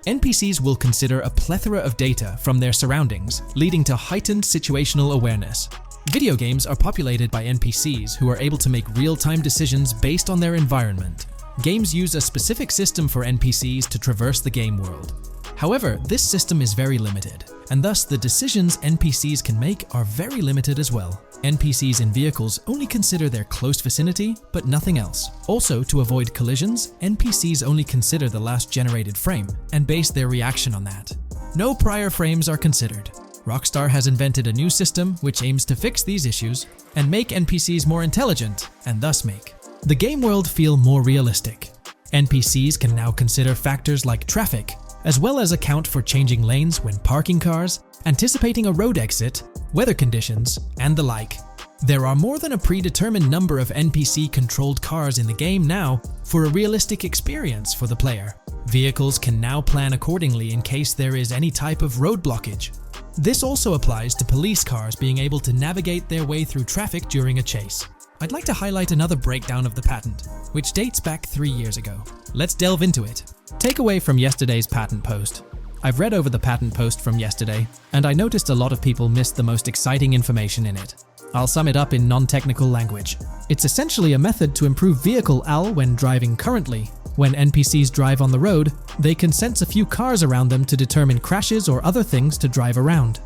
NPCs will consider a plethora of data from their surroundings, leading to heightened situational awareness. Video games are populated by NPCs who are able to make real-time decisions based on their environment. Games use a specific system for NPCs to traverse the game world. However, this system is very limited, and thus the decisions NPCs can make are very limited as well. NPCs in vehicles only consider their close vicinity, but nothing else. Also, to avoid collisions, NPCs only consider the last generated frame and base their reaction on that. No prior frames are considered. Rockstar has invented a new system which aims to fix these issues and make NPCs more intelligent, and thus make the game world feel more realistic. NPCs can now consider factors like traffic, as well as account for changing lanes when parking cars, anticipating a road exit, weather conditions, and the like. There are more than a predetermined number of NPC-controlled cars in the game now for a realistic experience for the player. Vehicles can now plan accordingly in case there is any type of road blockage. This also applies to police cars being able to navigate their way through traffic during a chase. I'd like to highlight another breakdown of the patent, which dates back 3 years ago. Let's delve into it. Takeaway from yesterday's patent post. I've read over the patent post from yesterday, and I noticed a lot of people missed the most exciting information in it. I'll sum it up in non-technical language. It's essentially a method to improve vehicle AL when driving currently. When NPCs drive on the road, they can sense a few cars around them to determine crashes or other things to drive around.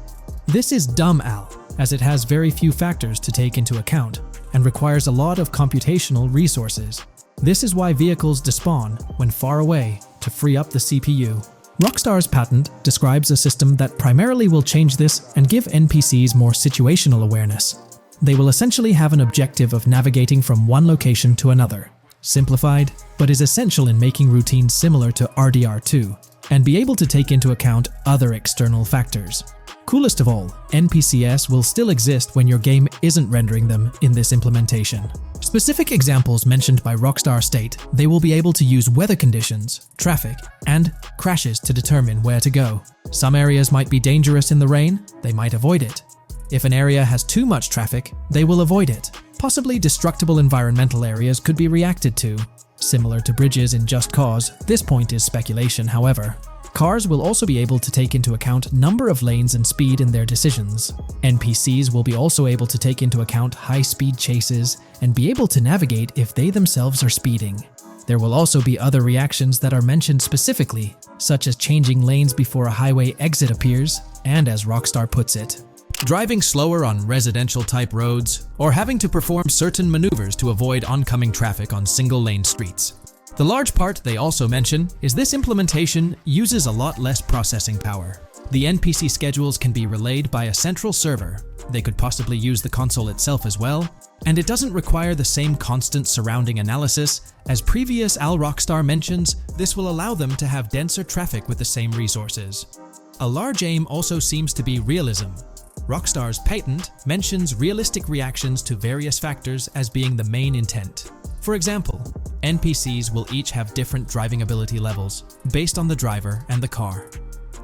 This is dumb AL, as it has very few factors to take into account, and requires a lot of computational resources. This is why vehicles despawn when far away to free up the CPU. Rockstar's patent describes a system that primarily will change this and give NPCs more situational awareness. They will essentially have an objective of navigating from one location to another. Simplified, but is essential in making routines similar to RDR2, and be able to take into account other external factors. Coolest of all, NPCs will still exist when your game isn't rendering them in this implementation. Specific examples mentioned by Rockstar state they will be able to use weather conditions, traffic, and crashes to determine where to go. Some areas might be dangerous in the rain, they might avoid it. If an area has too much traffic, they will avoid it. Possibly destructible environmental areas could be reacted to. Similar to bridges in Just Cause, this point is speculation, however. Cars will also be able to take into account number of lanes and speed in their decisions. NPCs will be also able to take into account high-speed chases and be able to navigate if they themselves are speeding. There will also be other reactions that are mentioned specifically, such as changing lanes before a highway exit appears, and as Rockstar puts it, driving slower on residential-type roads, or having to perform certain maneuvers to avoid oncoming traffic on single-lane streets. The large part they also mention is this implementation uses a lot less processing power. The NPC schedules can be relayed by a central server. They could possibly use the console itself as well, and it doesn't require the same constant surrounding analysis. As previous Rockstar mentions, this will allow them to have denser traffic with the same resources. A large aim also seems to be realism. Rockstar's patent mentions realistic reactions to various factors as being the main intent. For example, NPCs will each have different driving ability levels based on the driver and the car.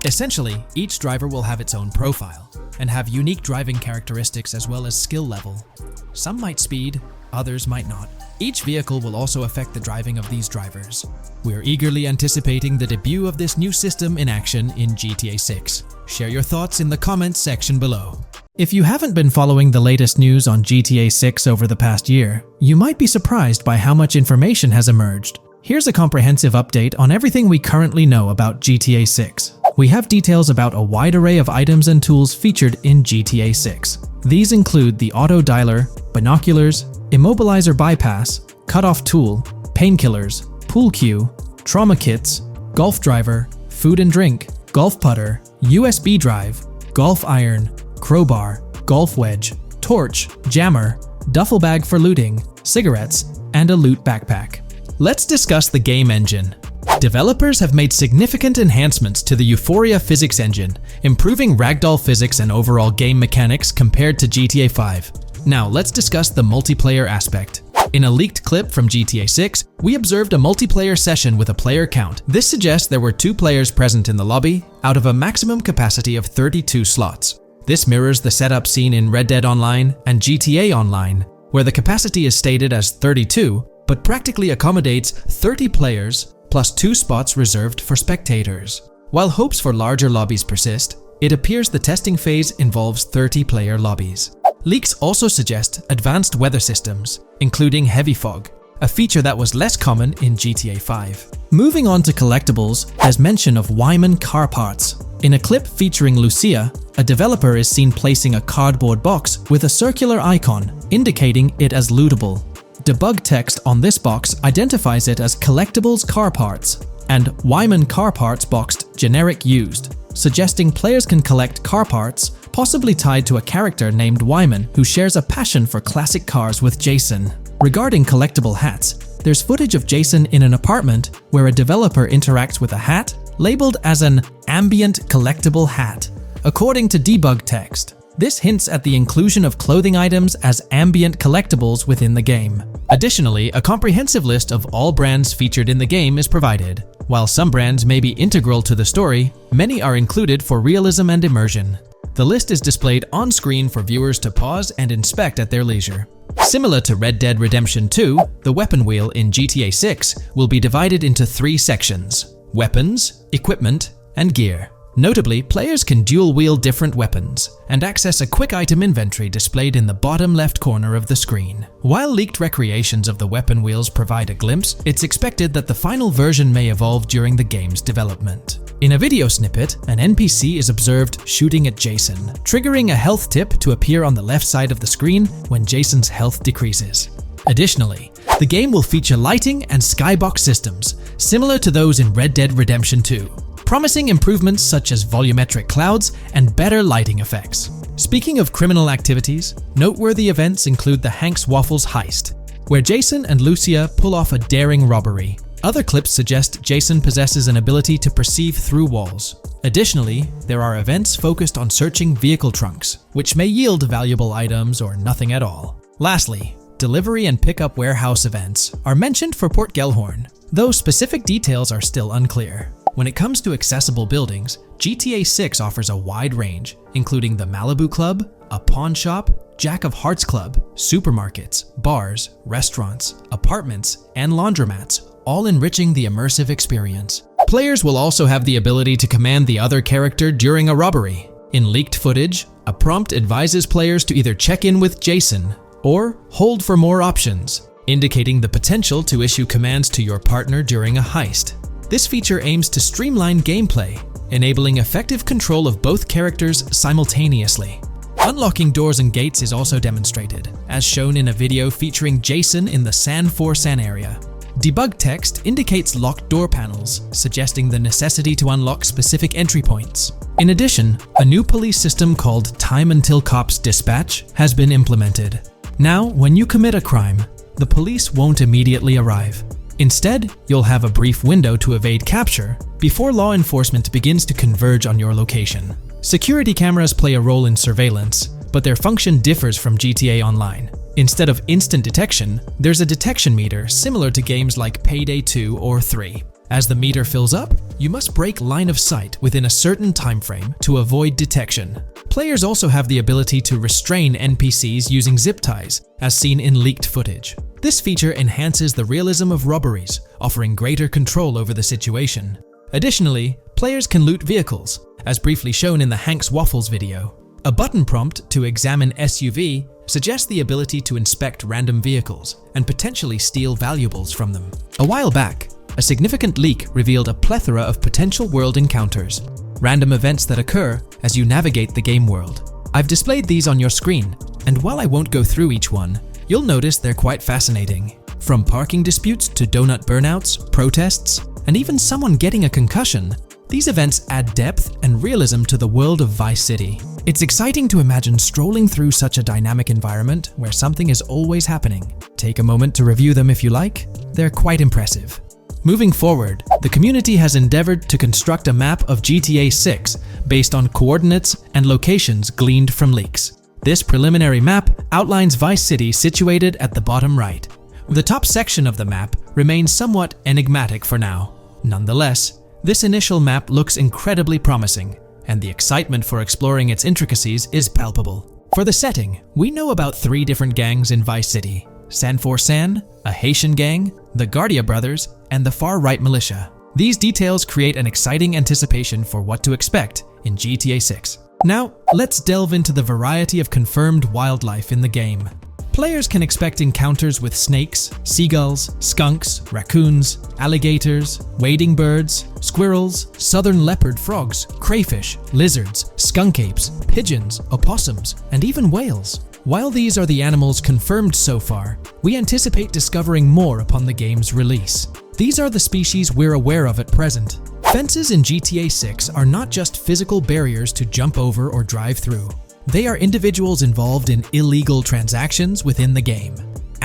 Essentially, each driver will have its own profile and have unique driving characteristics as well as skill level. Some might speed, others might not. Each vehicle will also affect the driving of these drivers. We're eagerly anticipating the debut of this new system in action in GTA 6. Share your thoughts in the comments section below. If you haven't been following the latest news on GTA 6 over the past year, you might be surprised by how much information has emerged. Here's a comprehensive update on everything we currently know about GTA 6. We have details about a wide array of items and tools featured in GTA 6. These include the auto dialer, binoculars, immobilizer bypass, cutoff tool, painkillers, pool cue, trauma kits, golf driver, food and drink, golf putter, USB drive, golf iron, crowbar, golf wedge, torch, jammer, duffel bag for looting, cigarettes, and a loot backpack. Let's discuss the game engine. Developers have made significant enhancements to the Euphoria physics engine, improving ragdoll physics and overall game mechanics compared to GTA 5. Now let's discuss the multiplayer aspect. In a leaked clip from GTA 6, we observed a multiplayer session with a player count. This suggests there were 2 players present in the lobby, out of a maximum capacity of 32 slots. This mirrors the setup seen in Red Dead Online and GTA Online, where the capacity is stated as 32, but practically accommodates 30 players plus 2 spots reserved for spectators. While hopes for larger lobbies persist, it appears the testing phase involves 30-player lobbies. Leaks also suggest advanced weather systems, including heavy fog, a feature that was less common in GTA 5. Moving on to collectibles, there's mention of Wyman car parts. In a clip featuring Lucia, a developer is seen placing a cardboard box with a circular icon, indicating it as lootable. Debug text on this box identifies it as collectibles car parts, and Wyman car parts boxed generic used, suggesting players can collect car parts, possibly tied to a character named Wyman who shares a passion for classic cars with Jason. Regarding collectible hats, there's footage of Jason in an apartment where a developer interacts with a hat labeled as an ambient collectible hat. According to debug text, this hints at the inclusion of clothing items as ambient collectibles within the game. Additionally, a comprehensive list of all brands featured in the game is provided. While some brands may be integral to the story, many are included for realism and immersion. The list is displayed on screen for viewers to pause and inspect at their leisure. Similar to Red Dead Redemption 2, the weapon wheel in GTA 6 will be divided into 3 sections: weapons, equipment, and gear. Notably, players can dual-wield different weapons and access a quick item inventory displayed in the bottom left corner of the screen. While leaked recreations of the weapon wheels provide a glimpse, it's expected that the final version may evolve during the game's development. In a video snippet, an NPC is observed shooting at Jason, triggering a health tip to appear on the left side of the screen when Jason's health decreases. Additionally, the game will feature lighting and skybox systems, similar to those in Red Dead Redemption 2. Promising improvements such as volumetric clouds and better lighting effects. Speaking of criminal activities, noteworthy events include the Hank's Waffles heist, where Jason and Lucia pull off a daring robbery. Other clips suggest Jason possesses an ability to perceive through walls. Additionally, there are events focused on searching vehicle trunks, which may yield valuable items or nothing at all. Lastly, delivery and pickup warehouse events are mentioned for Port Gellhorn, though specific details are still unclear. When it comes to accessible buildings, GTA 6 offers a wide range, including the Malibu Club, a pawn shop, Jack of Hearts Club, supermarkets, bars, restaurants, apartments, and laundromats, all enriching the immersive experience. Players will also have the ability to command the other character during a robbery. In leaked footage, a prompt advises players to either check in with Jason or hold for more options, indicating the potential to issue commands to your partner during a heist. This feature aims to streamline gameplay, enabling effective control of both characters simultaneously. Unlocking doors and gates is also demonstrated, as shown in a video featuring Jason in the San Forsan area. Debug text indicates locked door panels, suggesting the necessity to unlock specific entry points. In addition, a new police system called Time Until Cops Dispatch has been implemented. Now, when you commit a crime, the police won't immediately arrive. Instead, you'll have a brief window to evade capture before law enforcement begins to converge on your location. Security cameras play a role in surveillance, but their function differs from GTA Online. Instead of instant detection, there's a detection meter similar to games like Payday 2 or 3. As the meter fills up, you must break line of sight within a certain time frame to avoid detection. Players also have the ability to restrain NPCs using zip ties, as seen in leaked footage. This feature enhances the realism of robberies, offering greater control over the situation. Additionally, players can loot vehicles, as briefly shown in the Hank's Waffles video. A button prompt to examine SUV suggests the ability to inspect random vehicles and potentially steal valuables from them. A while back, a significant leak revealed a plethora of potential world encounters, random events that occur as you navigate the game world. I've displayed these on your screen, and while I won't go through each one, you'll notice they're quite fascinating. From parking disputes to donut burnouts, protests, and even someone getting a concussion, these events add depth and realism to the world of Vice City. It's exciting to imagine strolling through such a dynamic environment where something is always happening. Take a moment to review them if you like. They're quite impressive. Moving forward, the community has endeavored to construct a map of GTA 6 based on coordinates and locations gleaned from leaks. This preliminary map outlines Vice City situated at the bottom right. The top section of the map remains somewhat enigmatic for now. Nonetheless, this initial map looks incredibly promising, and the excitement for exploring its intricacies is palpable. For the setting, we know about 3 different gangs in Vice City: San Forsan, a Haitian gang, the Guardia Brothers, and the far-right militia. These details create an exciting anticipation for what to expect in GTA 6. Now, let's delve into the variety of confirmed wildlife in the game. Players can expect encounters with snakes, seagulls, skunks, raccoons, alligators, wading birds, squirrels, southern leopard frogs, crayfish, lizards, skunk apes, pigeons, opossums, and even whales. While these are the animals confirmed so far, we anticipate discovering more upon the game's release. These are the species we're aware of at present. Fences in GTA 6 are not just physical barriers to jump over or drive through. They are individuals involved in illegal transactions within the game.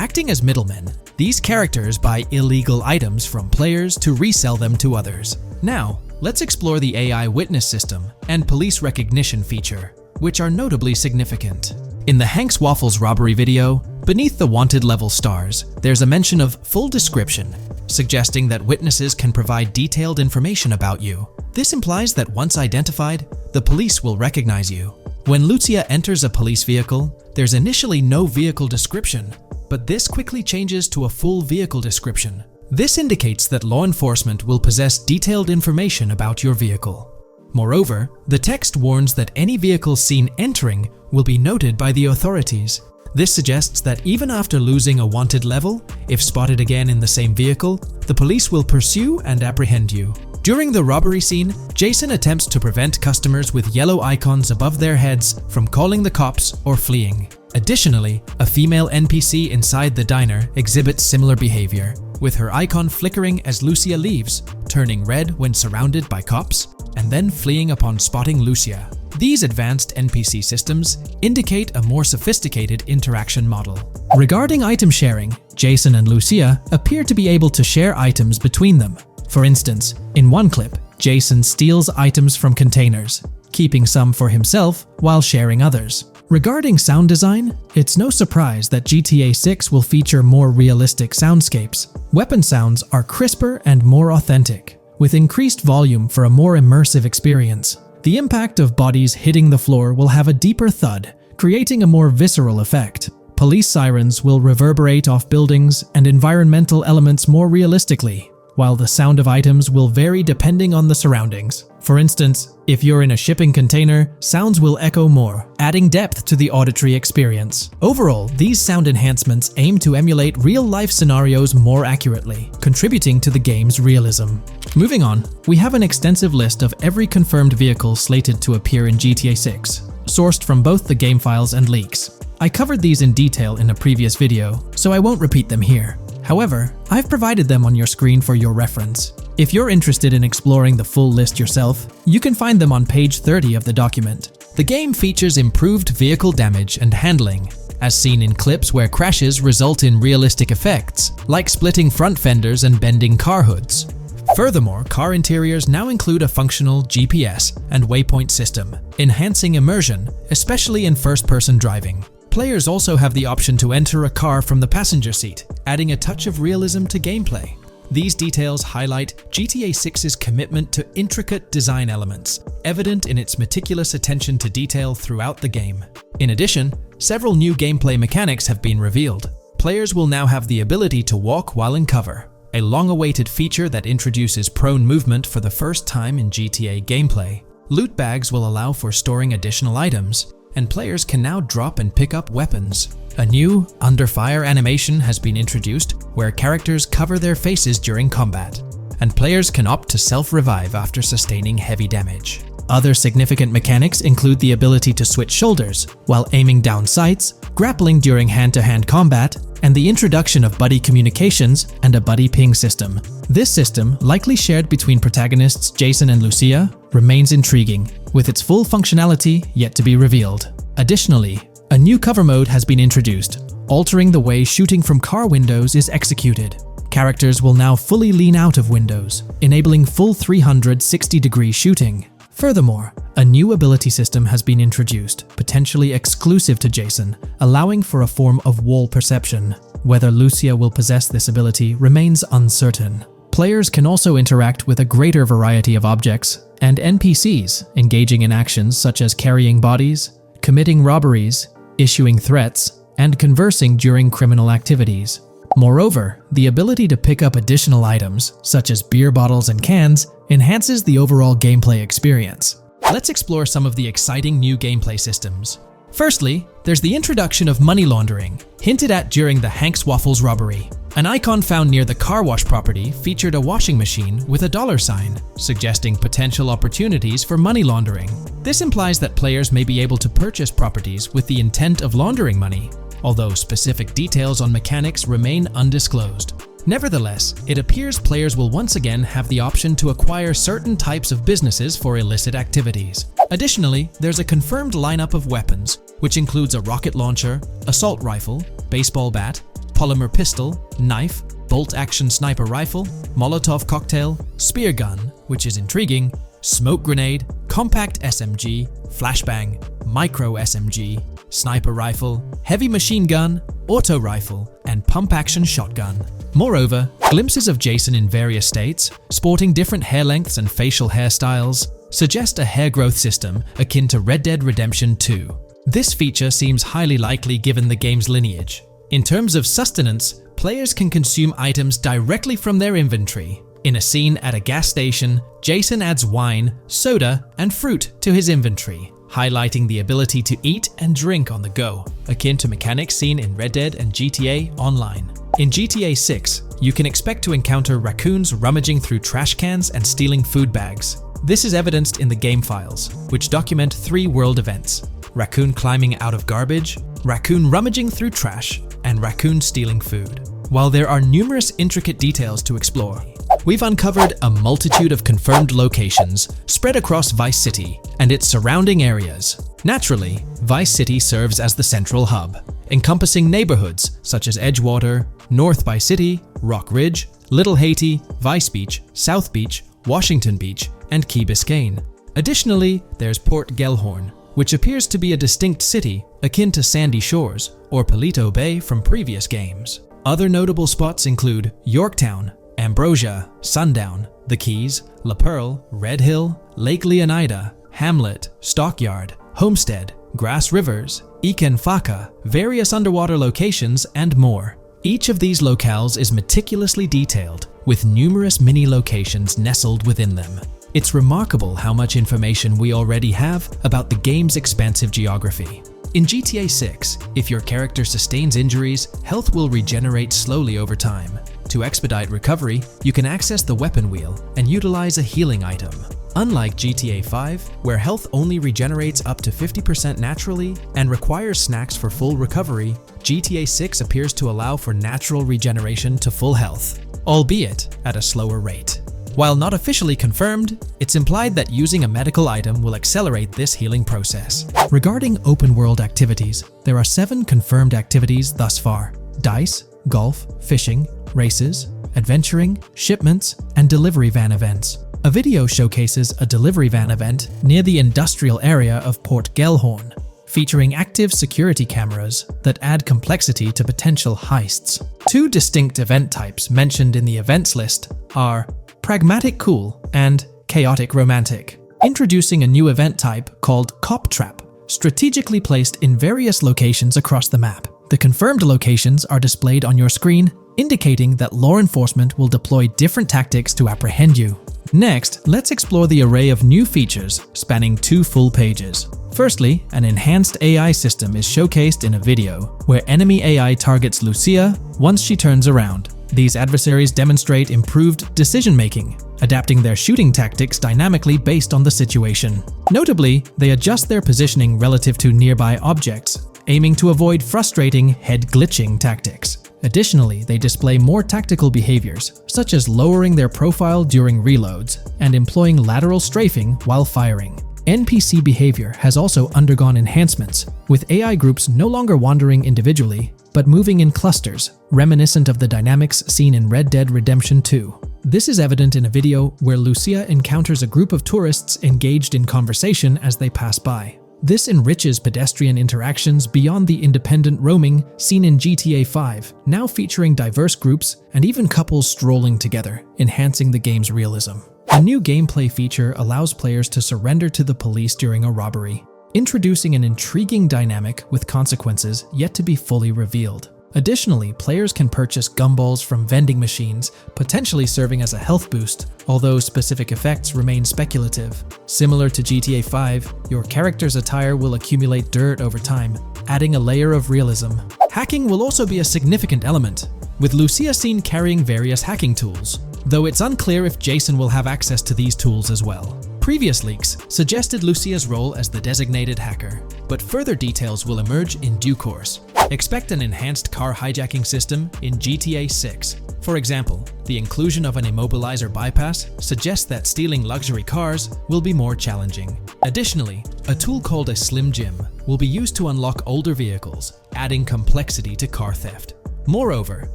Acting as middlemen, these characters buy illegal items from players to resell them to others. Now, let's explore the AI witness system and police recognition feature, which are notably significant. In the Hank's Waffles robbery video, beneath the wanted level stars, there's a mention of full description, suggesting that witnesses can provide detailed information about you. This implies that once identified, the police will recognize you. When Lucia enters a police vehicle, there's initially no vehicle description, but this quickly changes to a full vehicle description. This indicates that law enforcement will possess detailed information about your vehicle. Moreover, the text warns that any vehicle seen entering will be noted by the authorities. This suggests that even after losing a wanted level, if spotted again in the same vehicle, the police will pursue and apprehend you. During the robbery scene, Jason attempts to prevent customers with yellow icons above their heads from calling the cops or fleeing. Additionally, a female NPC inside the diner exhibits similar behavior, with her icon flickering as Lucia leaves, turning red when surrounded by cops, and then fleeing upon spotting Lucia. These advanced NPC systems indicate a more sophisticated interaction model. Regarding item sharing, Jason and Lucia appear to be able to share items between them. For instance, in one clip, Jason steals items from containers, keeping some for himself while sharing others. Regarding sound design, it's no surprise that GTA 6 will feature more realistic soundscapes. Weapon sounds are crisper and more authentic, with increased volume for a more immersive experience. The impact of bodies hitting the floor will have a deeper thud, creating a more visceral effect. Police sirens will reverberate off buildings and environmental elements more realistically, while the sound of items will vary depending on the surroundings. For instance, if you're in a shipping container, sounds will echo more, adding depth to the auditory experience. Overall, these sound enhancements aim to emulate real-life scenarios more accurately, contributing to the game's realism. Moving on, we have an extensive list of every confirmed vehicle slated to appear in GTA 6, sourced from both the game files and leaks. I covered these in detail in a previous video, so I won't repeat them here. However, I've provided them on your screen for your reference. If you're interested in exploring the full list yourself, you can find them on page 30 of the document. The game features improved vehicle damage and handling, as seen in clips where crashes result in realistic effects, like splitting front fenders and bending car hoods. Furthermore, car interiors now include a functional GPS and waypoint system, enhancing immersion, especially in first-person driving. Players also have the option to enter a car from the passenger seat, adding a touch of realism to gameplay. These details highlight GTA 6's commitment to intricate design elements, evident in its meticulous attention to detail throughout the game. In addition, several new gameplay mechanics have been revealed. Players will now have the ability to walk while in cover, a long-awaited feature that introduces prone movement for the first time in GTA gameplay. Loot bags will allow for storing additional items, and players can now drop and pick up weapons. A new under fire animation has been introduced where characters cover their faces during combat, and players can opt to self-revive after sustaining heavy damage. Other significant mechanics include the ability to switch shoulders while aiming down sights, grappling during hand-to-hand combat, and the introduction of buddy communications and a buddy ping system. This system, likely shared between protagonists Jason and Lucia, remains intriguing, with its full functionality yet to be revealed. Additionally, a new cover mode has been introduced, altering the way shooting from car windows is executed. Characters will now fully lean out of windows, enabling full 360-degree shooting. Furthermore, a new ability system has been introduced, potentially exclusive to Jason, allowing for a form of wall perception. Whether Lucia will possess this ability remains uncertain. Players can also interact with a greater variety of objects and NPCs, engaging in actions such as carrying bodies, committing robberies, issuing threats, and conversing during criminal activities. Moreover, the ability to pick up additional items, such as beer bottles and cans, enhances the overall gameplay experience. Let's explore some of the exciting new gameplay systems. Firstly, there's the introduction of money laundering, hinted at during the Hank's Waffles robbery. An icon found near the car wash property featured a washing machine with a $sign, suggesting potential opportunities for money laundering. This implies that players may be able to purchase properties with the intent of laundering money, although specific details on mechanics remain undisclosed. Nevertheless, it appears players will once again have the option to acquire certain types of businesses for illicit activities. Additionally, there's a confirmed lineup of weapons, which includes a rocket launcher, assault rifle, baseball bat, polymer pistol, knife, bolt-action sniper rifle, Molotov cocktail, spear gun, which is intriguing, smoke grenade, compact SMG, flashbang, micro SMG, sniper rifle, heavy machine gun, auto rifle, and pump-action shotgun. Moreover, glimpses of Jason in various states, sporting different hair lengths and facial hairstyles, suggest a hair growth system akin to Red Dead Redemption 2. This feature seems highly likely given the game's lineage. In terms of sustenance, players can consume items directly from their inventory. In a scene at a gas station, Jason adds wine, soda, and fruit to his inventory, highlighting the ability to eat and drink on the go, akin to mechanics seen in Red Dead and GTA Online. In GTA 6, you can expect to encounter raccoons rummaging through trash cans and stealing food bags. This is evidenced in the game files, which document 3 world events: raccoon climbing out of garbage, raccoon rummaging through trash, and raccoon stealing food. While there are numerous intricate details to explore, we've uncovered a multitude of confirmed locations spread across Vice City and its surrounding areas. Naturally, Vice City serves as the central hub, encompassing neighborhoods such as Edgewater, North Vice City, Rock Ridge, Little Haiti, Vice Beach, South Beach, Washington Beach, and Key Biscayne. Additionally, there's Port Gellhorn, which appears to be a distinct city akin to Sandy Shores or Palito Bay from previous games. Other notable spots include Yorktown, Ambrosia, Sundown, The Keys, La Pearl, Red Hill, Lake Leonida, Hamlet, Stockyard, Homestead, Grass Rivers, Ikenfaka, various underwater locations, and more. Each of these locales is meticulously detailed, with numerous mini-locations nestled within them. It's remarkable how much information we already have about the game's expansive geography. In GTA 6, if your character sustains injuries, health will regenerate slowly over time. To expedite recovery, you can access the weapon wheel and utilize a healing item. Unlike GTA 5, where health only regenerates up to 50% naturally and requires snacks for full recovery, GTA 6 appears to allow for natural regeneration to full health, albeit at a slower rate. While not officially confirmed, it's implied that using a medical item will accelerate this healing process. Regarding open-world activities, there are 7 confirmed activities thus far: dice, golf, fishing, races, adventuring, shipments, and delivery van events. A video showcases a delivery van event near the industrial area of Port Gellhorn, featuring active security cameras that add complexity to potential heists. 2 distinct event types mentioned in the events list are Pragmatic Cool and Chaotic Romantic, introducing a new event type called Cop Trap, strategically placed in various locations across the map. The confirmed locations are displayed on your screen, indicating that law enforcement will deploy different tactics to apprehend you. Next, let's explore the array of new features spanning 2 full pages. Firstly, an enhanced AI system is showcased in a video, where enemy AI targets Lucia once she turns around. These adversaries demonstrate improved decision-making, adapting their shooting tactics dynamically based on the situation. Notably, they adjust their positioning relative to nearby objects, aiming to avoid frustrating head-glitching tactics. Additionally, they display more tactical behaviors, such as lowering their profile during reloads and employing lateral strafing while firing. NPC behavior has also undergone enhancements, with AI groups no longer wandering individually, but moving in clusters, reminiscent of the dynamics seen in Red Dead Redemption 2. This is evident in a video where Lucia encounters a group of tourists engaged in conversation as they pass by. This enriches pedestrian interactions beyond the independent roaming seen in GTA 5, now featuring diverse groups and even couples strolling together, enhancing the game's realism. A new gameplay feature allows players to surrender to the police during a robbery, introducing an intriguing dynamic with consequences yet to be fully revealed. Additionally, players can purchase gumballs from vending machines, potentially serving as a health boost, although specific effects remain speculative. Similar to GTA 5, your character's attire will accumulate dirt over time, adding a layer of realism. Hacking will also be a significant element, with Lucia seen carrying various hacking tools, though it's unclear if Jason will have access to these tools as well. Previous leaks suggested Lucia's role as the designated hacker, but further details will emerge in due course. Expect an enhanced car hijacking system in GTA 6. For example, the inclusion of an immobilizer bypass suggests that stealing luxury cars will be more challenging. Additionally, a tool called a Slim Jim will be used to unlock older vehicles, adding complexity to car theft. Moreover,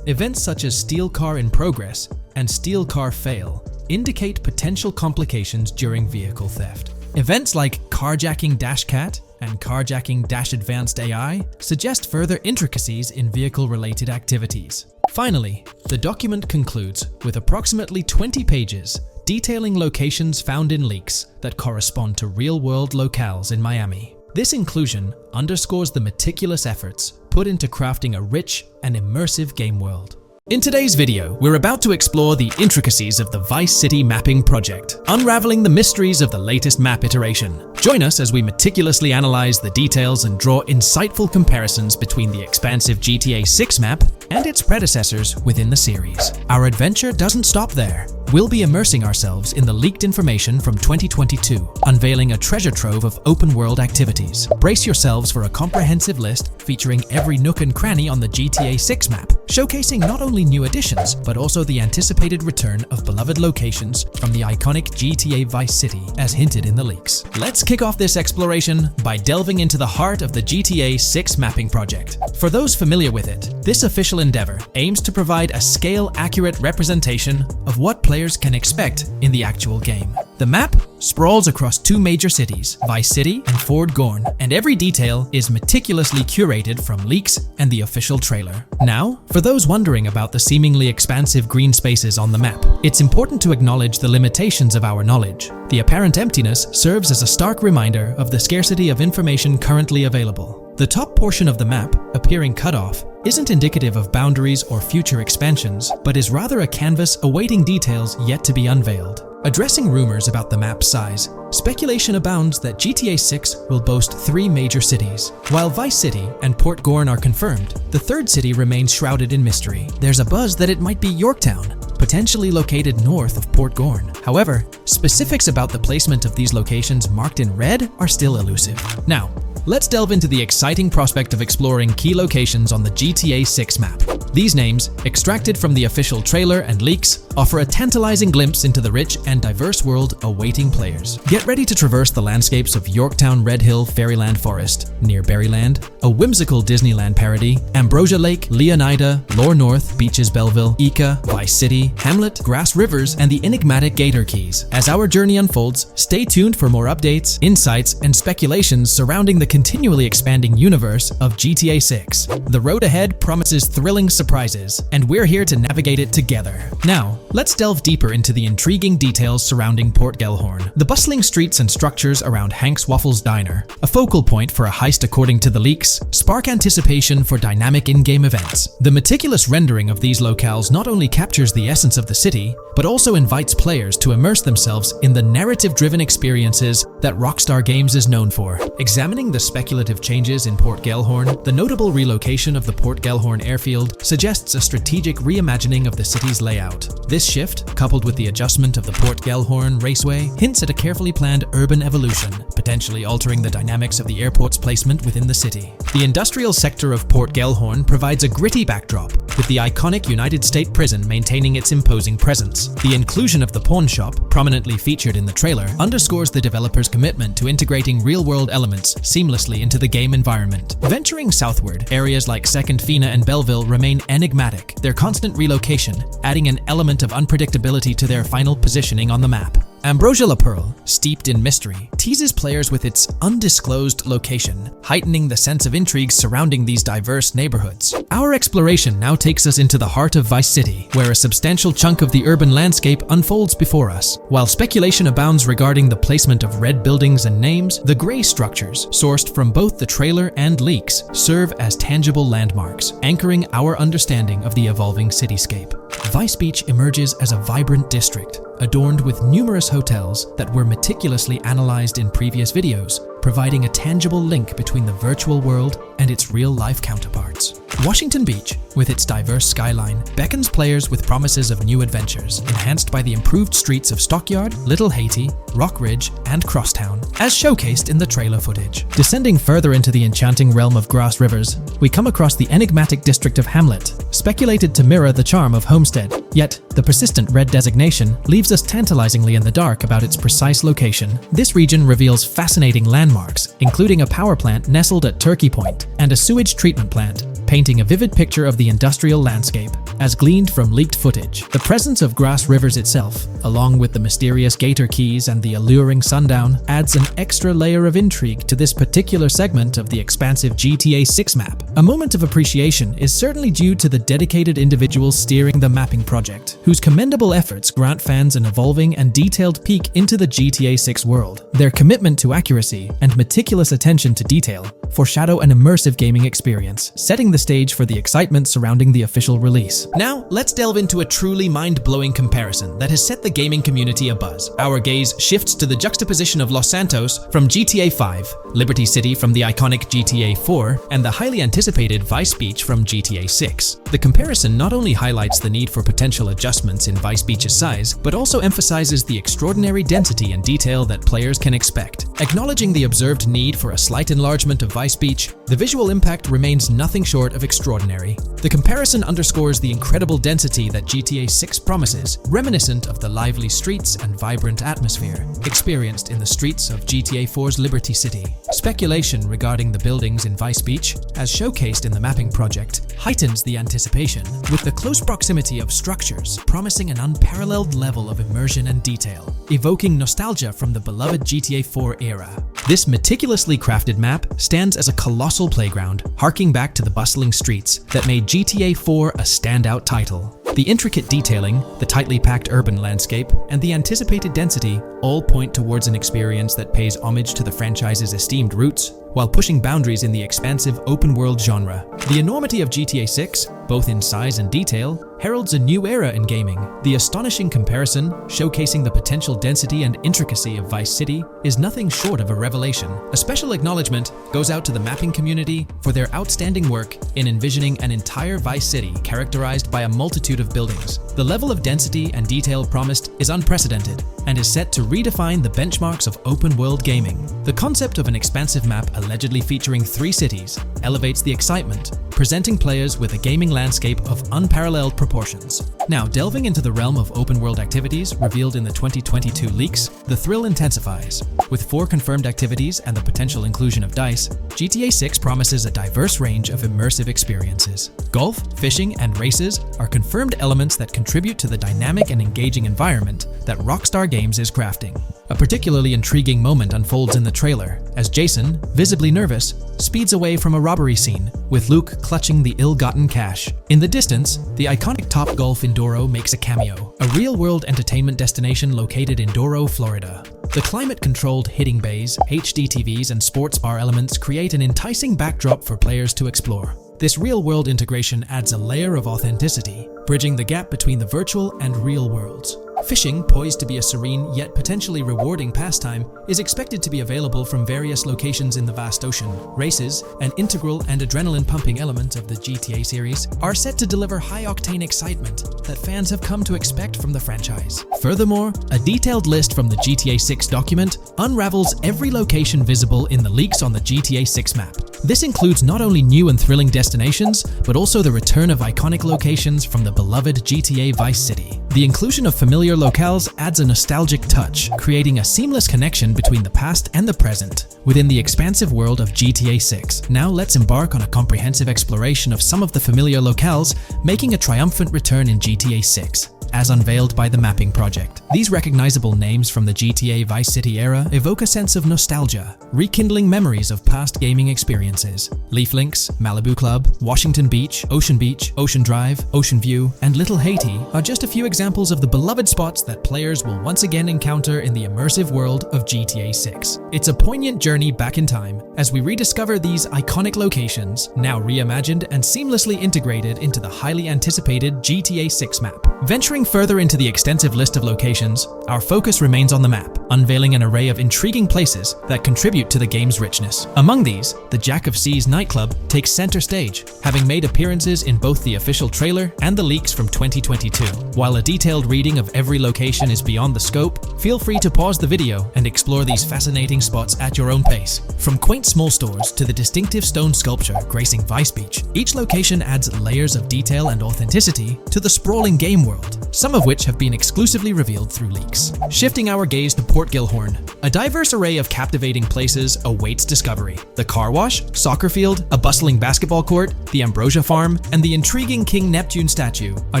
events such as Steel Car in Progress and Steel Car Fail indicate potential complications during vehicle theft. Events like Carjacking Cat and Carjacking Advanced AI suggest further intricacies in vehicle-related activities. Finally, the document concludes with approximately 20 pages detailing locations found in leaks that correspond to real-world locales in Miami. This inclusion underscores the meticulous efforts put into crafting a rich and immersive game world. In today's video, we're about to explore the intricacies of the Vice City mapping project, unraveling the mysteries of the latest map iteration. Join us as we meticulously analyze the details and draw insightful comparisons between the expansive GTA 6 map and its predecessors within the series. Our adventure doesn't stop there. We'll be immersing ourselves in the leaked information from 2022, unveiling a treasure trove of open-world activities. Brace yourselves for a comprehensive list featuring every nook and cranny on the GTA 6 map, showcasing not only new additions, but also the anticipated return of beloved locations from the iconic GTA Vice City, as hinted in the leaks. Let's kick off this exploration by delving into the heart of the GTA 6 mapping project. For those familiar with it, this official endeavor aims to provide a scale-accurate representation of what players can expect in the actual game. The map sprawls across two major cities, Vice City and Fort Gorn, and every detail is meticulously curated from leaks and the official trailer. Now, for those wondering about the seemingly expansive green spaces on the map, it's important to acknowledge the limitations of our knowledge. The apparent emptiness serves as a stark reminder of the scarcity of information currently available. The top portion of the map, appearing cut off, isn't indicative of boundaries or future expansions, but is rather a canvas awaiting details yet to be unveiled. Addressing rumors about the map's size, speculation abounds that GTA 6 will boast 3 major cities. While Vice City and Port Gorn are confirmed, the third city remains shrouded in mystery. There's a buzz that it might be Yorktown, potentially located north of Port Gorn. However, specifics about the placement of these locations marked in red are still elusive. Now, let's delve into the exciting prospect of exploring key locations on the GTA 6 map. These names, extracted from the official trailer and leaks, offer a tantalizing glimpse into the rich and diverse world awaiting players. Get ready to traverse the landscapes of Yorktown Red Hill Fairyland Forest, near Berryland, a whimsical Disneyland parody, Ambrosia Lake, Leonida, Lore North, Beaches Belleville, Ica, Vice City, Hamlet, Grass Rivers, and the enigmatic Gator Keys. As our journey unfolds, stay tuned for more updates, insights, and speculations surrounding the continually expanding universe of GTA 6. The road ahead promises thrilling surprises, and we're here to navigate it together. Now, let's delve deeper into the intriguing details surrounding Port Gellhorn. The bustling streets and structures around Hank's Waffles Diner, a focal point for a heist according to the leaks, spark anticipation for dynamic in-game events. The meticulous rendering of these locales not only captures the essence of the city, but also invites players to immerse themselves in the narrative-driven experiences that Rockstar Games is known for. Examining the speculative changes in Port Gellhorn, the notable relocation of the Port Gellhorn airfield suggests a strategic reimagining of the city's layout. This shift, coupled with the adjustment of the Port Gellhorn Raceway, hints at a carefully planned urban evolution, potentially altering the dynamics of the airport's placement within the city. The industrial sector of Port Gellhorn provides a gritty backdrop, with the iconic United States prison maintaining its imposing presence. The inclusion of the pawn shop, prominently featured in the trailer, underscores the developer's commitment to integrating real-world elements seamlessly into the game environment. Venturing southward, areas like Second Fina and Belleville remain enigmatic, their constant relocation adding an element of unpredictability to their final positioning on the map. Ambrosia La Pearl, steeped in mystery, teases players with its undisclosed location, heightening the sense of intrigue surrounding these diverse neighborhoods. Our exploration now takes us into the heart of Vice City, where a substantial chunk of the urban landscape unfolds before us. While speculation abounds regarding the placement of red buildings and names, the gray structures, sourced from both the trailer and leaks, serve as tangible landmarks, anchoring our understanding of the evolving cityscape. Vice Beach emerges as a vibrant district, adorned with numerous hotels that were meticulously analyzed in previous videos, providing a tangible link between the virtual world and its real-life counterparts. Washington Beach, with its diverse skyline, beckons players with promises of new adventures, enhanced by the improved streets of Stockyard, Little Haiti, Rock Ridge, and Crosstown, as showcased in the trailer footage. Descending further into the enchanting realm of Grass Rivers, we come across the enigmatic district of Hamlet, speculated to mirror the charm of Homestead. Yet, the persistent red designation leaves us tantalizingly in the dark about its precise location. This region reveals fascinating landmarks, including a power plant nestled at Turkey Point and a sewage treatment plant, painting a vivid picture of the industrial landscape, as gleaned from leaked footage. The presence of grass rivers itself, along with the mysterious gator keys and the alluring sundown, adds an extra layer of intrigue to this particular segment of the expansive GTA 6 map. A moment of appreciation is certainly due to the dedicated individuals steering the mapping project, whose commendable efforts grant fans an evolving and detailed peek into the GTA 6 world. Their commitment to accuracy and meticulous attention to detail foreshadow an immersive gaming experience, setting the stage for the excitement surrounding the official release. Now, let's delve into a truly mind-blowing comparison that has set the gaming community abuzz. Our gaze shifts to the juxtaposition of Los Santos from GTA 5, Liberty City from the iconic GTA 4, and the highly anticipated Vice Beach from GTA 6. The comparison not only highlights the need for potential adjustments in Vice Beach's size, but also emphasizes the extraordinary density and detail that players can expect. Acknowledging the observed need for a slight enlargement of Vice Beach, the visual impact remains nothing short of extraordinary. The comparison underscores the incredible density that GTA 6 promises, reminiscent of the lively streets and vibrant atmosphere experienced in the streets of GTA 4's Liberty City. Speculation regarding the buildings in Vice Beach, as showcased in the mapping project, heightens the anticipation, with the close proximity of structures promising an unparalleled level of immersion and detail, evoking nostalgia from the beloved GTA 4 era. This meticulously crafted map stands as a colossal playground, harking back to the bustling streets that made GTA 4 a standout title. The intricate detailing, the tightly packed urban landscape, and the anticipated density all point towards an experience that pays homage to the franchise's esteemed roots, while pushing boundaries in the expansive open-world genre. The enormity of GTA 6, both in size and detail, heralds a new era in gaming. The astonishing comparison, showcasing the potential density and intricacy of Vice City, is nothing short of a revelation. A special acknowledgement goes out to the mapping community for their outstanding work in envisioning an entire Vice City characterized by a multitude of buildings. The level of density and detail promised is unprecedented and is set to redefine the benchmarks of open-world gaming. The concept of an expansive map allegedly featuring 3 cities elevates the excitement, presenting players with a gaming landscape of unparalleled proportions. Now, delving into the realm of open-world activities revealed in the 2022 leaks, the thrill intensifies. With 4 confirmed activities and the potential inclusion of DICE, GTA 6 promises a diverse range of immersive experiences. Golf, fishing, and races are confirmed elements that contribute to the dynamic and engaging environment that Rockstar Games is crafting. A particularly intriguing moment unfolds in the trailer, as Jason, visibly nervous, speeds away from a robbery scene, with Luke clutching the ill-gotten cash. In the distance, the iconic Topgolf in Doro makes a cameo, a real-world entertainment destination located in Doro, Florida. The climate-controlled hitting bays, HD TVs, and sports bar elements create an enticing backdrop for players to explore. This real-world integration adds a layer of authenticity, bridging the gap between the virtual and real worlds. Fishing, poised to be a serene yet potentially rewarding pastime, is expected to be available from various locations in the vast ocean. Races, an integral and adrenaline-pumping element of the GTA series, are set to deliver high-octane excitement that fans have come to expect from the franchise. Furthermore, a detailed list from the GTA 6 document unravels every location visible in the leaks on the GTA 6 map. This includes not only new and thrilling destinations, but also the return of iconic locations from the beloved GTA Vice City. The inclusion of familiar locales adds a nostalgic touch, creating a seamless connection between the past and the present within the expansive world of GTA 6. Now let's embark on a comprehensive exploration of some of the familiar locales making a triumphant return in GTA 6. As unveiled by the mapping project. These recognizable names from the GTA Vice City era evoke a sense of nostalgia, rekindling memories of past gaming experiences. Leaf Links, Malibu Club, Washington Beach, Ocean Drive, Ocean View, and Little Haiti are just a few examples of the beloved spots that players will once again encounter in the immersive world of GTA 6. It's a poignant journey back in time as we rediscover these iconic locations, now reimagined and seamlessly integrated into the highly anticipated GTA 6 map. Venturing further into the extensive list of locations, our focus remains on the map, unveiling an array of intriguing places that contribute to the game's richness. Among these, the Jack of Seas nightclub takes center stage, having made appearances in both the official trailer and the leaks from 2022. While a detailed reading of every location is beyond the scope, feel free to pause the video and explore these fascinating spots at your own pace. From quaint small stores to the distinctive stone sculpture gracing Vice Beach, each location adds layers of detail and authenticity to the sprawling game world, some of which have been exclusively revealed through leaks. Shifting our gaze to Port Gilhorn, A diverse array of captivating places awaits discovery. The car wash, soccer field, a bustling basketball court, the Ambrosia Farm, and the intriguing King Neptune statue are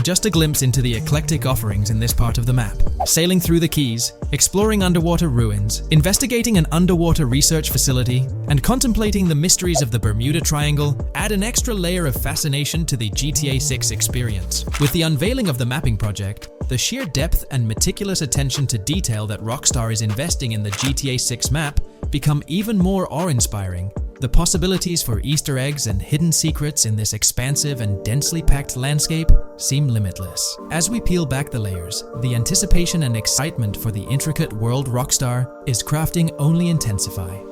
just a glimpse into the eclectic offerings in this part of the map. Sailing through the Keys, exploring underwater ruins, investigating an underwater research facility, and contemplating the mysteries of the Bermuda Triangle add an extra layer of fascination to the GTA 6 experience. With the unveiling of the mapping project, the sheer depth and meticulous attention to detail that Rockstar is investing in the GTA 6 map become even more awe-inspiring. The possibilities for Easter eggs and hidden secrets in this expansive and densely packed landscape seem limitless. As we peel back the layers, the anticipation and excitement for the intricate world Rockstar is crafting only intensify.